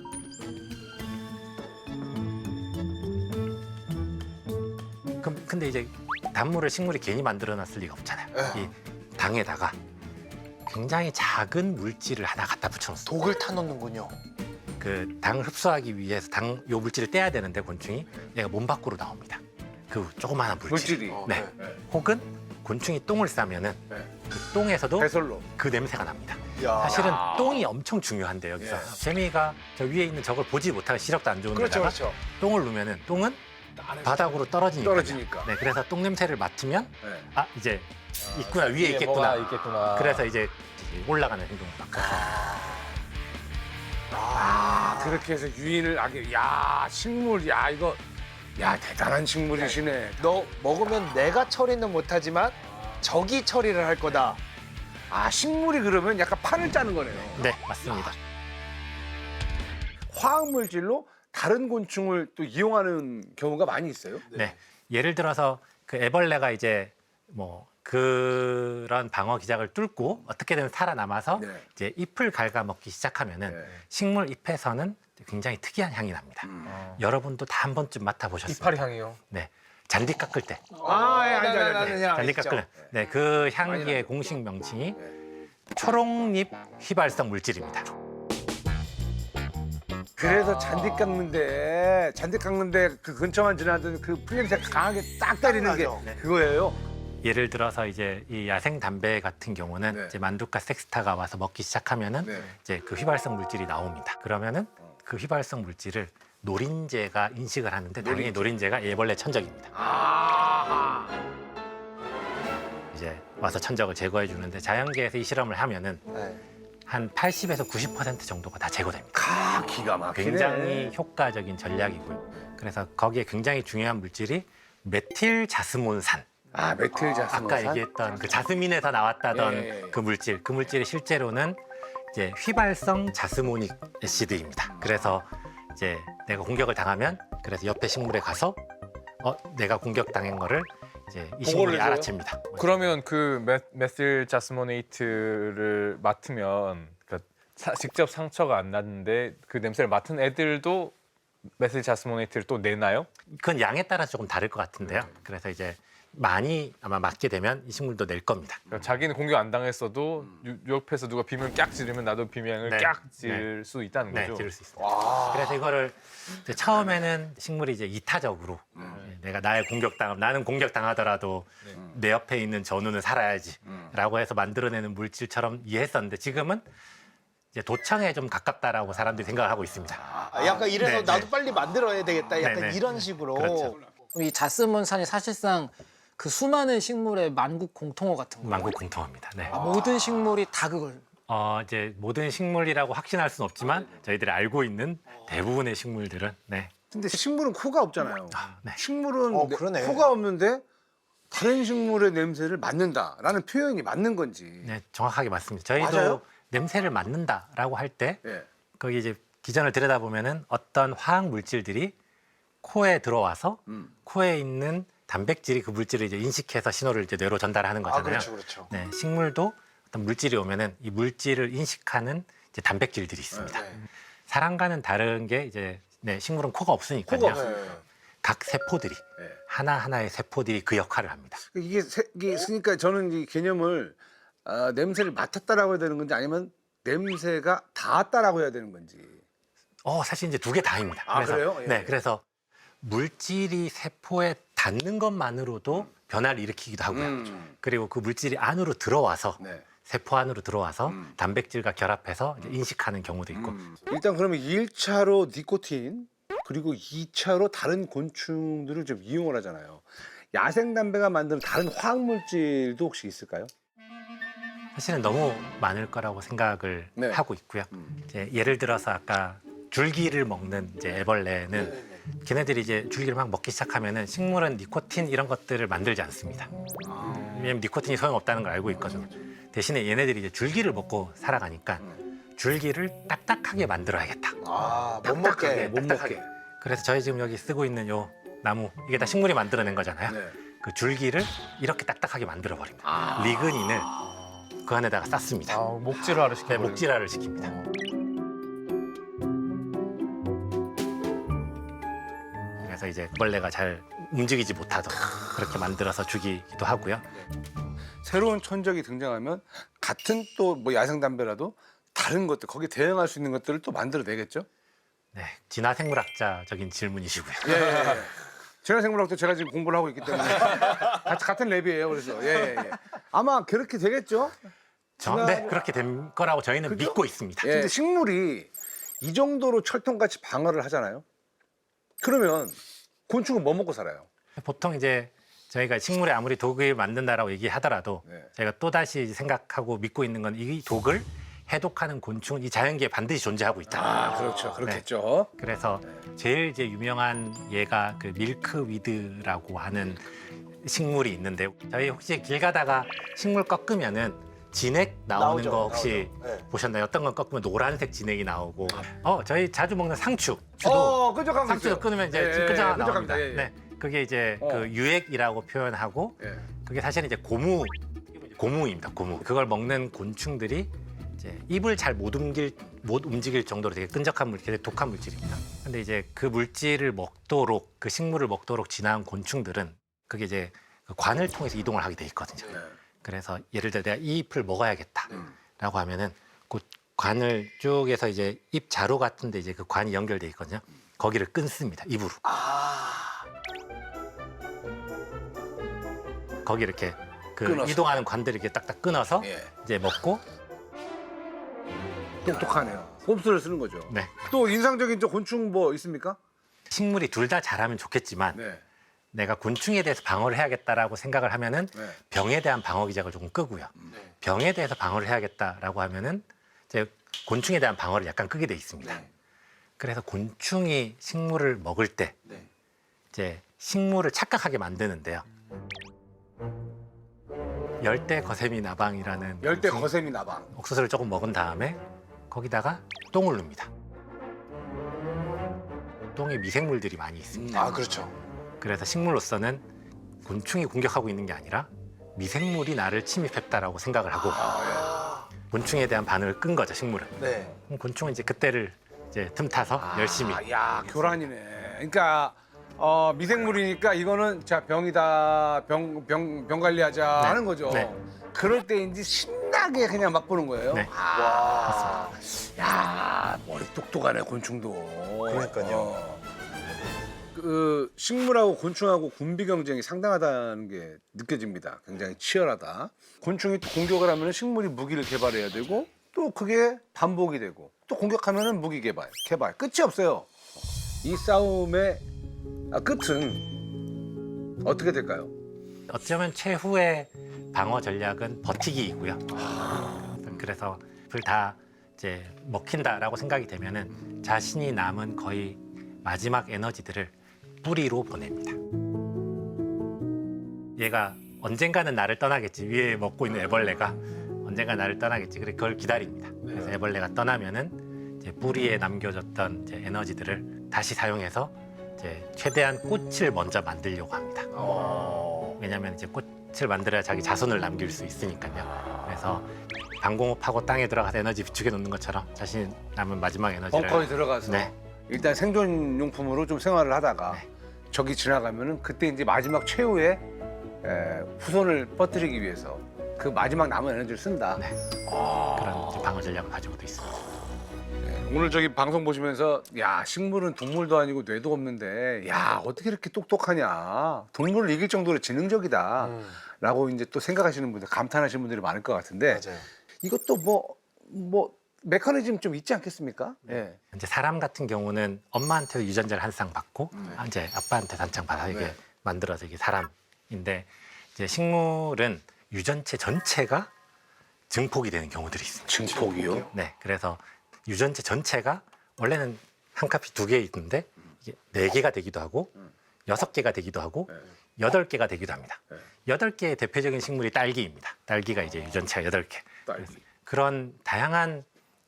Speaker 6: 근데 이제 단물을 식물이 괜히 만들어놨을 리가 없잖아요. 이 당에다가 굉장히 작은 물질을 하나 갖다 붙여놓습니다.
Speaker 2: 독을 타놓는군요.
Speaker 6: 그 당을 흡수하기 위해서 요 물질을 떼야 되는데 곤충이 얘가 몸 밖으로 나옵니다. 그 조그마한 물질.
Speaker 1: 물질이.
Speaker 6: 네. 혹은 곤충이 똥을 싸면은 그 똥에서도
Speaker 1: 배설로.
Speaker 6: 그 냄새가 납니다.
Speaker 2: 야.
Speaker 6: 사실은 똥이 엄청 중요한데 여기서 재미가 저 위에 있는 저걸 보지 못하고 시력도 안 좋은
Speaker 2: 그렇죠,
Speaker 6: 데다가
Speaker 2: 그렇죠.
Speaker 6: 똥을 누면은 똥은 바닥으로 떨어지니까.
Speaker 1: 떨어지니까.
Speaker 6: 네, 그래서 똥 냄새를 맡으면
Speaker 1: 네.
Speaker 6: 아 이제 있구나 위에 있겠구나.
Speaker 7: 있겠구나.
Speaker 6: 그래서 이제 올라가는 행동을 바꿔서.
Speaker 1: 그렇게 해서 유인을 야 식물 야 이거 야 대단한 식물이시네.
Speaker 2: 너 먹으면 내가 처리는 못하지만 적이 처리를 할 거다.
Speaker 1: 아 식물이 그러면 약간 판을 짜는 거네요.
Speaker 6: 네, 맞습니다.
Speaker 1: 화학 물질로 다른 곤충을 또 이용하는 경우가 많이 있어요.
Speaker 6: 네. 예를 들어서 그 애벌레가 이제 뭐 그런 방어 기작을 뚫고 어떻게든 살아남아서
Speaker 1: 네.
Speaker 6: 이제 잎을 갉아먹기 시작하면은
Speaker 1: 네.
Speaker 6: 식물 잎에서는 굉장히 특이한 향이 납니다. 여러분도 다 한 번쯤 맡아보셨습니까?
Speaker 7: 이파리 향이요.
Speaker 6: 네. 잔디 깎을 때.
Speaker 1: 아, 예,
Speaker 6: 잔디 깎을. 네, 그 향기의 공식 명칭이 초록잎 휘발성 물질입니다.
Speaker 1: 그래서 잔디 깎는데 그 근처만 지나던 그 풀냄새가 강하게 딱 때리는 게
Speaker 2: 나죠.
Speaker 1: 그거예요.
Speaker 6: 예를 들어서 이제 이 야생 담배 같은 경우는
Speaker 1: 네.
Speaker 6: 이제 만두카 섹스타가 와서 먹기 시작하면은
Speaker 1: 네.
Speaker 6: 이제 그 휘발성 물질이 나옵니다. 그러면은 그 휘발성 물질을 노린재가 인식을 하는데 당연히 노린재가 애벌레 천적입니다.
Speaker 1: 아,
Speaker 6: 이제 와서 천적을 제거해 주는데 자연계에서 이 실험을 하면은
Speaker 2: 네.
Speaker 6: 한 80에서 90% 정도가 다 제거됩니다.
Speaker 1: 기가 막히네.
Speaker 6: 굉장히 효과적인 전략이고요. 그래서 거기에 굉장히 중요한 물질이 메틸 자스몬산.
Speaker 1: 메틸 자스몬산.
Speaker 6: 아까 얘기했던 그 자스민에서 나왔다던
Speaker 1: 예.
Speaker 6: 그 물질이 실제로는 이제 휘발성 자스모닉 애시드입니다. 그래서 이제 내가 공격을 당하면 그래서 옆에 식물에 가서 내가 공격당한 거를 이제 이 식물이
Speaker 4: 해줘요?
Speaker 6: 알아챕니다.
Speaker 4: 그러면 그 메틸 자스모네이트를 맡으면 그러니까 직접 상처가 안 났는데 그 냄새를 맡은 애들도 메틸 자스모네이트를 또 내나요?
Speaker 6: 그건 양에 따라 조금 다를 것 같은데요. 그래서 이제 많이 아마 맞게 되면 이 식물도 낼 겁니다.
Speaker 4: 그러니까 자기는 공격 안 당했어도 옆에서 누가 비명을 깍 지르면 나도 비명을
Speaker 6: 네.
Speaker 4: 깍 지를 수 있다는
Speaker 6: 네,
Speaker 4: 거죠.
Speaker 6: 지를 수 있습니다. 그래서 이거를 이제 처음에는 식물이 이제 이타적으로 내가 나의 나는 공격당하더라도 내 옆에 있는 전우는 살아야지라고 해서 만들어내는 물질처럼 이해했었는데 지금은 이제 도청에 좀 가깝다라고 사람들이 생각을 하고 있습니다.
Speaker 2: 약간 이래서
Speaker 6: 네,
Speaker 2: 나도
Speaker 6: 네.
Speaker 2: 빨리 만들어야 되겠다. 약간
Speaker 6: 네, 네.
Speaker 2: 이런 식으로.
Speaker 6: 그렇죠.
Speaker 3: 이 자스몬산이 사실상 그 수많은 식물의 만국 공통어 같은 거예요.
Speaker 6: 만국 공통합니다. 네.
Speaker 3: 모든 식물이 다 그걸.
Speaker 6: 이제 모든 식물이라고 확신할 수는 없지만 저희들이 알고 있는 대부분의 식물들은 네.
Speaker 1: 근데 식물은 코가 없잖아요.
Speaker 6: 네.
Speaker 1: 식물은
Speaker 2: 그러네.
Speaker 1: 코가 없는데 다른 식물의 냄새를 맡는다라는 표현이 맞는 건지.
Speaker 6: 네, 정확하게 맞습니다. 저희도
Speaker 1: 맞아요?
Speaker 6: 냄새를 맡는다라고 할 때
Speaker 1: 예.
Speaker 6: 거기 이제 기전을 들여다보면은 어떤 화학 물질들이 코에 들어와서 코에 있는 단백질이 그 물질을 이제 인식해서 신호를 이제 뇌로 전달하는 거잖아요.
Speaker 2: 그렇죠.
Speaker 6: 네, 식물도 어떤 물질이 오면은 이 물질을 인식하는 이제 단백질들이 있습니다. 사람과는 다른 게 이제 식물은 코가 없으니까요.
Speaker 1: 코가 없어요.
Speaker 6: 각 세포들이
Speaker 1: 네.
Speaker 6: 하나하나의 세포들이 그 역할을 합니다.
Speaker 1: 이게 있으니까 저는 이 개념을 냄새를 맡았다라고 해야 되는 건지 아니면 냄새가 닿았다라고 해야 되는 건지.
Speaker 6: 사실 이제 두 개 다입니다.
Speaker 1: 그래요? 예.
Speaker 6: 네, 그래서 물질이 세포에 닿는 것만으로도 변화를 일으키기도 하고요. 그리고 그 물질이 안으로 들어와서
Speaker 1: 네.
Speaker 6: 세포 안으로 들어와서 단백질과 결합해서 이제 인식하는 경우도 있고
Speaker 1: 일단 그러면 1차로 니코틴 그리고 2차로 다른 곤충들을 좀 이용을 하잖아요. 야생 담배가 만드는 다른 화학 물질도 혹시 있을까요?
Speaker 6: 사실은 너무 많을 거라고 생각을
Speaker 1: 네.
Speaker 6: 하고 있고요. 이제 예를 들어서 아까 줄기를 먹는 이제 애벌레는 걔네들이 이제 줄기를 막 먹기 시작하면은 식물은 니코틴 이런 것들을 만들지 않습니다. 왜냐면 니코틴이 소용없다는 걸 알고 있거든요. 대신에 얘네들이 이제 줄기를 먹고 살아가니까 줄기를 딱딱하게 만들어야겠다.
Speaker 2: 못 먹게.
Speaker 1: 못 먹게.
Speaker 6: 그래서 저희 지금 여기 쓰고 있는 요 나무 이게 다 식물이 만들어낸 거잖아요.
Speaker 1: 네.
Speaker 6: 그 줄기를 이렇게 딱딱하게 만들어 버립니다. 리그닌을 그 안에다가 쌌습니다.
Speaker 4: 목질화를
Speaker 6: 네,
Speaker 4: 시켜버리는
Speaker 6: 목질화를 시킵니다. 그래서 이제 벌레가 잘 움직이지 못하도록 그렇게 만들어서 죽이기도 하고요.
Speaker 1: 새로운 천적이 등장하면 같은 또 뭐 야생 담배라도 다른 것들 거기에 대응할 수 있는 것들을 또 만들어내겠죠?
Speaker 6: 네, 진화생물학자적인 질문이시고요.
Speaker 1: 예. 진화생물학도 제가 지금 공부를 하고 있기 때문에 같은 랩이에요. 그래서 예. 아마 그렇게 되겠죠?
Speaker 6: 네, 그렇게 된 거라고 저희는
Speaker 1: 그죠?
Speaker 6: 믿고 있습니다.
Speaker 1: 근데 식물이 이 정도로 철통같이 방어를 하잖아요. 그러면 곤충은 뭐 먹고 살아요?
Speaker 6: 보통 이제 저희가 식물에 아무리 독을 만든다라고 얘기하더라도
Speaker 1: 네.
Speaker 6: 저희가 또다시 생각하고 믿고 있는 건 이 독을 해독하는 곤충은 이 자연계에 반드시 존재하고 있다.
Speaker 1: 그렇죠. 그렇겠죠.
Speaker 6: 그래서 제일 이제 유명한 얘가 그 밀크위드라고 하는 식물이 있는데 저희 혹시 길 가다가 식물 꺾으면은 진액 나오는
Speaker 2: 나오죠,
Speaker 6: 거 혹시
Speaker 2: 나오죠. 네.
Speaker 6: 보셨나요? 어떤 거 꺾으면 노란색 진액이 나오고 저희 자주 먹는 상추도
Speaker 1: 끈적한 거
Speaker 6: 상추도
Speaker 1: 있어요.
Speaker 6: 끊으면 이제
Speaker 1: 예,
Speaker 6: 끈적하게
Speaker 1: 끈적합니다.
Speaker 6: 나옵니다.
Speaker 1: 예, 예.
Speaker 6: 네, 그게 이제 그 유액이라고 표현하고
Speaker 1: 예.
Speaker 6: 그게 사실은 이제 고무입니다. 고무. 그걸 먹는 곤충들이 이제 입을 잘 못 움직일 정도로 되게 끈적한 물질, 되게 독한 물질입니다. 근데 이제 그 물질을 먹도록 그 식물을 먹도록 진화한 곤충들은 그게 이제 그 관을 통해서 이동을 하게 돼 있거든요. 그래서 예를 들어 내가 이 잎을 먹어야겠다라고 하면은 그 관을 쭉 해서 이제 잎 자루 같은데 이제 그 관이 연결돼 있거든요. 거기를 끊습니다. 입으로. 거기 이렇게 그
Speaker 1: 끊어서.
Speaker 6: 이동하는 관들을 이렇게 딱딱 끊어서
Speaker 1: 예.
Speaker 6: 이제 먹고
Speaker 1: 똑똑하네요. 꼼수를 쓰는 거죠.
Speaker 6: 네.
Speaker 1: 또 인상적인 저 곤충 뭐 있습니까?
Speaker 6: 식물이 둘 다 잘하면 좋겠지만
Speaker 1: 네.
Speaker 6: 내가 곤충에 대해서 방어를 해야겠다라고 생각을 하면은
Speaker 1: 네.
Speaker 6: 병에 대한 방어 기작을 조금 끄고요. 병에 대해서 방어를 해야겠다라고 하면은 이제 곤충에 대한 방어를 약간 끄게 돼 있습니다. 그래서 곤충이 식물을 먹을 때 이제 식물을 착각하게 만드는데요. 열대 거세미 나방이라는
Speaker 1: 열대 거세미 나방.
Speaker 6: 옥수수를 조금 먹은 다음에 거기다가 똥을 눕니다. 똥에 미생물들이 많이 있습니다.
Speaker 2: 아 그렇죠.
Speaker 6: 그래서 식물로서는 곤충이 공격하고 있는 게 아니라 미생물이 나를 침입했다라고 생각을 하고 곤충에 대한 반응을 끈 거죠, 식물은.
Speaker 2: 네.
Speaker 6: 그럼 곤충은 이제 그때를 이제 틈타서 열심히
Speaker 1: 야 교란이네. 그러니까 미생물이니까 이거는 자 병이다 병 관리하자
Speaker 6: 네.
Speaker 1: 하는 거죠.
Speaker 6: 네.
Speaker 1: 그럴 때인지 신나게 그냥 맛보는 거예요.
Speaker 6: 네.
Speaker 1: 야 머리 똑똑하네 곤충도.
Speaker 2: 그러니까요.
Speaker 1: 그 식물하고 곤충하고 군비 경쟁이 상당하다는 게 느껴집니다. 굉장히 치열하다. 곤충이 또 공격을 하면 식물이 무기를 개발해야 되고 또 그게 반복이 되고 또 공격하면은 무기 개발 끝이 없어요. 이 싸움의 끝은 어떻게 될까요?
Speaker 6: 어쩌면 최후의 방어 전략은 버티기이고요. 그래서 그걸 다 이제 먹힌다라고 생각이 되면은 자신이 남은 거의 마지막 에너지들을 뿌리로 보냅니다. 얘가 언젠가는 나를 떠나겠지. 위에 먹고 있는 애벌레가 언젠가 나를 떠나겠지. 그래 그걸 기다립니다. 그래서 애벌레가 떠나면은 이제 뿌리에 남겨졌던 이제 에너지들을 다시 사용해서 이제 최대한 꽃을 먼저 만들려고 합니다. 왜냐하면 이제 꽃을 만들어야 자기 자손을 남길 수 있으니까요. 그래서 방공호파고 땅에 들어가서 에너지 비축해 놓는 것처럼 자신이 남은 마지막 에너지를
Speaker 1: 벙커에 들어가서
Speaker 6: 네.
Speaker 1: 일단 생존용품으로 좀 생활을 하다가
Speaker 6: 네.
Speaker 1: 적이 지나가면은 그때 이제 마지막 최후의 후손을 퍼뜨리기 위해서 그 마지막 남은 에너지를 쓴다.
Speaker 6: 네. 그런 이제 방어 전략을 가지고도 있습니다.
Speaker 1: 오늘 저기 방송 보시면서 야 식물은 동물도 아니고 뇌도 없는데 야 어떻게 이렇게 똑똑하냐 동물을 이길 정도로 지능적이다라고 이제 또 생각하시는 분들 감탄하시는 분들이 많을 것 같은데
Speaker 2: 맞아요.
Speaker 1: 이것도 뭐 메커니즘 좀 있지 않겠습니까? 예.
Speaker 6: 이제 사람 같은 경우는 엄마한테도 유전자를 한 쌍 받고 이제 아빠한테 단창 받아 이게
Speaker 1: 네.
Speaker 6: 만들어서 이게 사람인데 이제 식물은 유전체 전체가 증폭이 되는 경우들이 있습니다.
Speaker 1: 증폭이요?
Speaker 6: 네, 그래서 유전체 전체가 원래는 한 값이 2개 있는데 이게 4개가 되기도 하고 6개가 되기도 하고 8개가 되기도 합니다. 8개의 대표적인 식물이 딸기입니다. 딸기가 이제 유전체가 8개.
Speaker 1: 딸기.
Speaker 6: 그런 다양한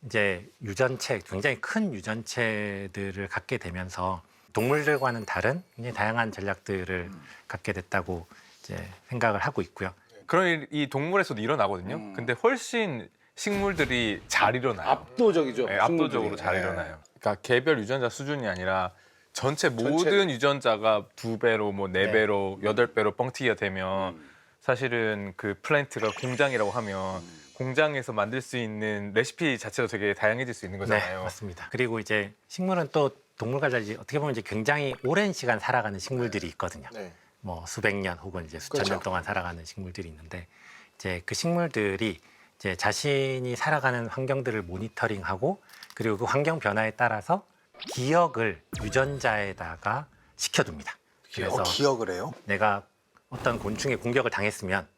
Speaker 6: 이제 유전체, 굉장히 큰 유전체들을 갖게 되면서 동물들과는 다른 굉장히 다양한 전략들을 갖게 됐다고 이제 생각을 하고 있고요.
Speaker 4: 그런 이 동물에서도 일어나거든요. 근데 훨씬 식물들이 잘 일어나요.
Speaker 1: 압도적이죠.
Speaker 4: 네, 압도적으로
Speaker 1: 식물들이.
Speaker 4: 잘
Speaker 1: 예.
Speaker 4: 일어나요. 그러니까 개별 유전자 수준이 아니라 전체 모든 유전자가 2배로 뭐 4배로 8배로 뻥튀기가 되면 사실은 그 플랜트가 공장이라고 하면 공장에서 만들 수 있는 레시피 자체도 되게 다양해질 수 있는
Speaker 6: 네,
Speaker 4: 거잖아요.
Speaker 6: 맞습니다. 그리고 이제 식물은 또 동물과 달리 어떻게 보면 이제 굉장히 오랜 시간 살아가는 식물들이 있거든요.
Speaker 2: 네.
Speaker 6: 뭐 수백 년 혹은 이제 수천
Speaker 2: 그렇죠.
Speaker 6: 년 동안 살아가는 식물들이 있는데 이제 그 식물들이 이제 자신이 살아가는 환경들을 모니터링하고 그리고 그 환경 변화에 따라서 기억을 유전자에다가 시켜둡니다. 그래서
Speaker 2: 기억을 해요?
Speaker 6: 내가 어떤 곤충의 공격을 당했으면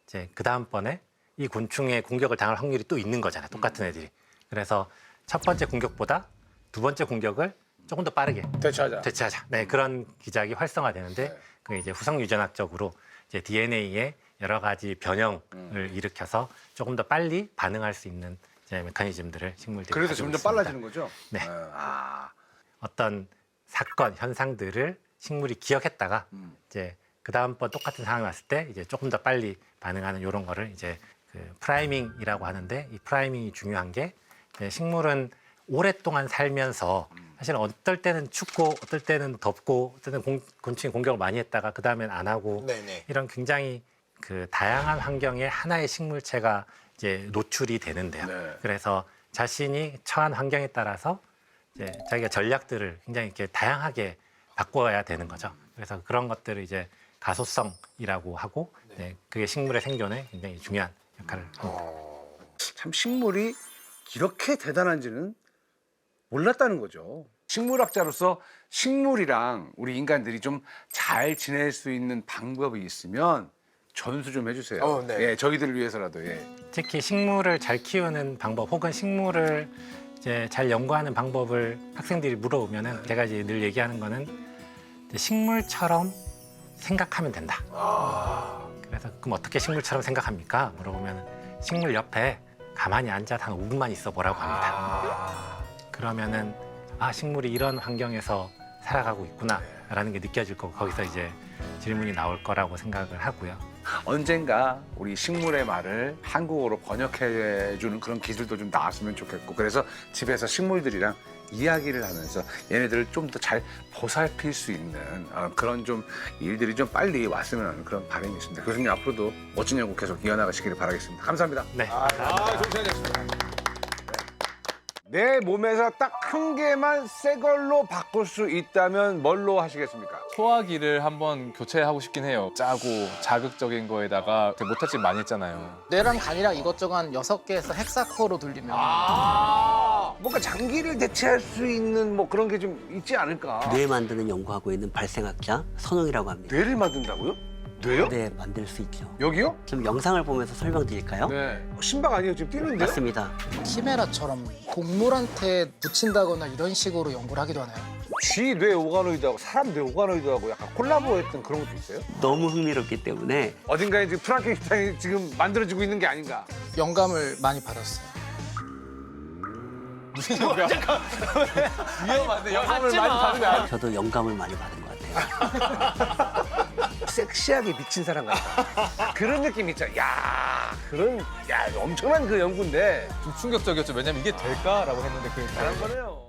Speaker 6: 이제 그 다음번에 이 곤충의 공격을 당할 확률이 또 있는 거잖아요. 똑같은 애들이. 그래서 첫 번째 공격보다 두 번째 공격을 조금 더 빠르게 대체하자. 네, 그런 기작이 활성화되는데 그게 이제 후성 유전학적으로 이제 DNA에 여러 가지 변형을 일으켜서 조금 더 빨리 반응할 수 있는 이제 메커니즘들을 식물들이
Speaker 1: 그래서
Speaker 6: 가지고
Speaker 1: 점점
Speaker 6: 있습니다.
Speaker 1: 빨라지는 거죠?
Speaker 6: 네.
Speaker 1: 아.
Speaker 6: 어떤 사건, 현상들을 식물이 기억했다가 이제 그 다음번 똑같은 상황이 왔을 때 이제 조금 더 빨리 반응하는 이런 거를 이제 그 프라이밍이라고 하는데 이 프라이밍이 중요한 게 이제 식물은 오랫동안 살면서 사실 어떨 때는 춥고 어떨 때는 덥고 어떨 때는 곤충이 공격을 많이 했다가 그 다음엔 안 하고
Speaker 2: 네네.
Speaker 6: 이런 굉장히 그 다양한 환경에 하나의 식물체가 이제 노출이 되는데요.
Speaker 1: 네.
Speaker 6: 그래서 자신이 처한 환경에 따라서 이제 자기가 전략들을 굉장히 이렇게 다양하게 바꿔야 되는 거죠. 그래서 그런 것들을 이제 가소성이라고 하고 네, 그게 식물의 생존에 굉장히 중요한 역할을 합니다.
Speaker 1: 참 식물이 이렇게 대단한지는 몰랐다는 거죠. 식물학자로서 식물이랑 우리 인간들이 좀 잘 지낼 수 있는 방법이 있으면 전수 좀 해주세요.
Speaker 2: 네.
Speaker 1: 예, 저희들을 위해서라도. 예.
Speaker 6: 특히 식물을 잘 키우는 방법 혹은 식물을 이제 잘 연구하는 방법을 학생들이 물어보면은 제가 이제 늘 얘기하는 거는 이제 식물처럼 생각하면 된다. 그래서 그럼 어떻게 식물처럼 생각합니까? 물어보면 식물 옆에 가만히 앉아 한 5분만 있어 보라고 합니다. 그러면은 아 식물이 이런 환경에서 살아가고 있구나라는 게 느껴질 거고 거기서 이제 질문이 나올 거라고 생각을 하고요.
Speaker 1: 언젠가 우리 식물의 말을 한국어로 번역해주는 그런 기술도 좀 나왔으면 좋겠고, 그래서 집에서 식물들이랑 이야기를 하면서 얘네들을 좀 더 잘 보살필 수 있는 그런 좀 일들이 좀 빨리 왔으면 하는 그런 바람이 있습니다. 교수님 앞으로도 멋진 연구 계속 이어나가시기를 바라겠습니다. 감사합니다.
Speaker 6: 네.
Speaker 1: 좋은 시간이었습니다. 내 몸에서 딱 한 개만 새 걸로 바꿀 수 있다면 뭘로 하시겠습니까?
Speaker 4: 소화기를 한번 교체하고 싶긴 해요. 짜고 자극적인 거에다가 되게 모타집 많이 했잖아요.
Speaker 3: 뇌랑 간이랑 이것저것 한 6개에서 헥사코어로 돌리면
Speaker 1: 뭔가 장기를 대체할 수 있는 뭐 그런 게 좀 있지 않을까?
Speaker 7: 뇌 만드는 연구하고 있는 발생학자 선웅이라고 합니다.
Speaker 1: 뇌를 만든다고요? 뇌요?
Speaker 7: 네, 만들 수 있죠.
Speaker 1: 여기요?
Speaker 7: 좀 영상을 보면서 설명드릴까요?
Speaker 1: 네. 신박 아니에요? 지금 뛰는데요?
Speaker 7: 맞습니다.
Speaker 3: 키메라처럼 동물한테 붙인다거나 이런 식으로 연구를 하기도 하나요?
Speaker 1: 쥐 뇌 오가노이드하고 사람 뇌 오가노이드하고 약간 콜라보했던 그런 것도 있어요?
Speaker 7: 너무 흥미롭기 때문에
Speaker 1: 어딘가에 지금 프랑켄슈타인이 지금 만들어지고 있는 게 아닌가?
Speaker 3: 영감을 많이 받았어요.
Speaker 4: 위험한데 영상을 많이 받은 거 아니야?
Speaker 7: 저도 영감을 많이 받은 것 같아요.
Speaker 1: 섹시하게 미친 사람 같다. 그런 느낌 있잖아. 야, 그런 야 엄청난 그 연구인데
Speaker 4: 좀 충격적이었죠. 왜냐면 이게 될까라고 했는데 그게
Speaker 1: 잘한 거네요.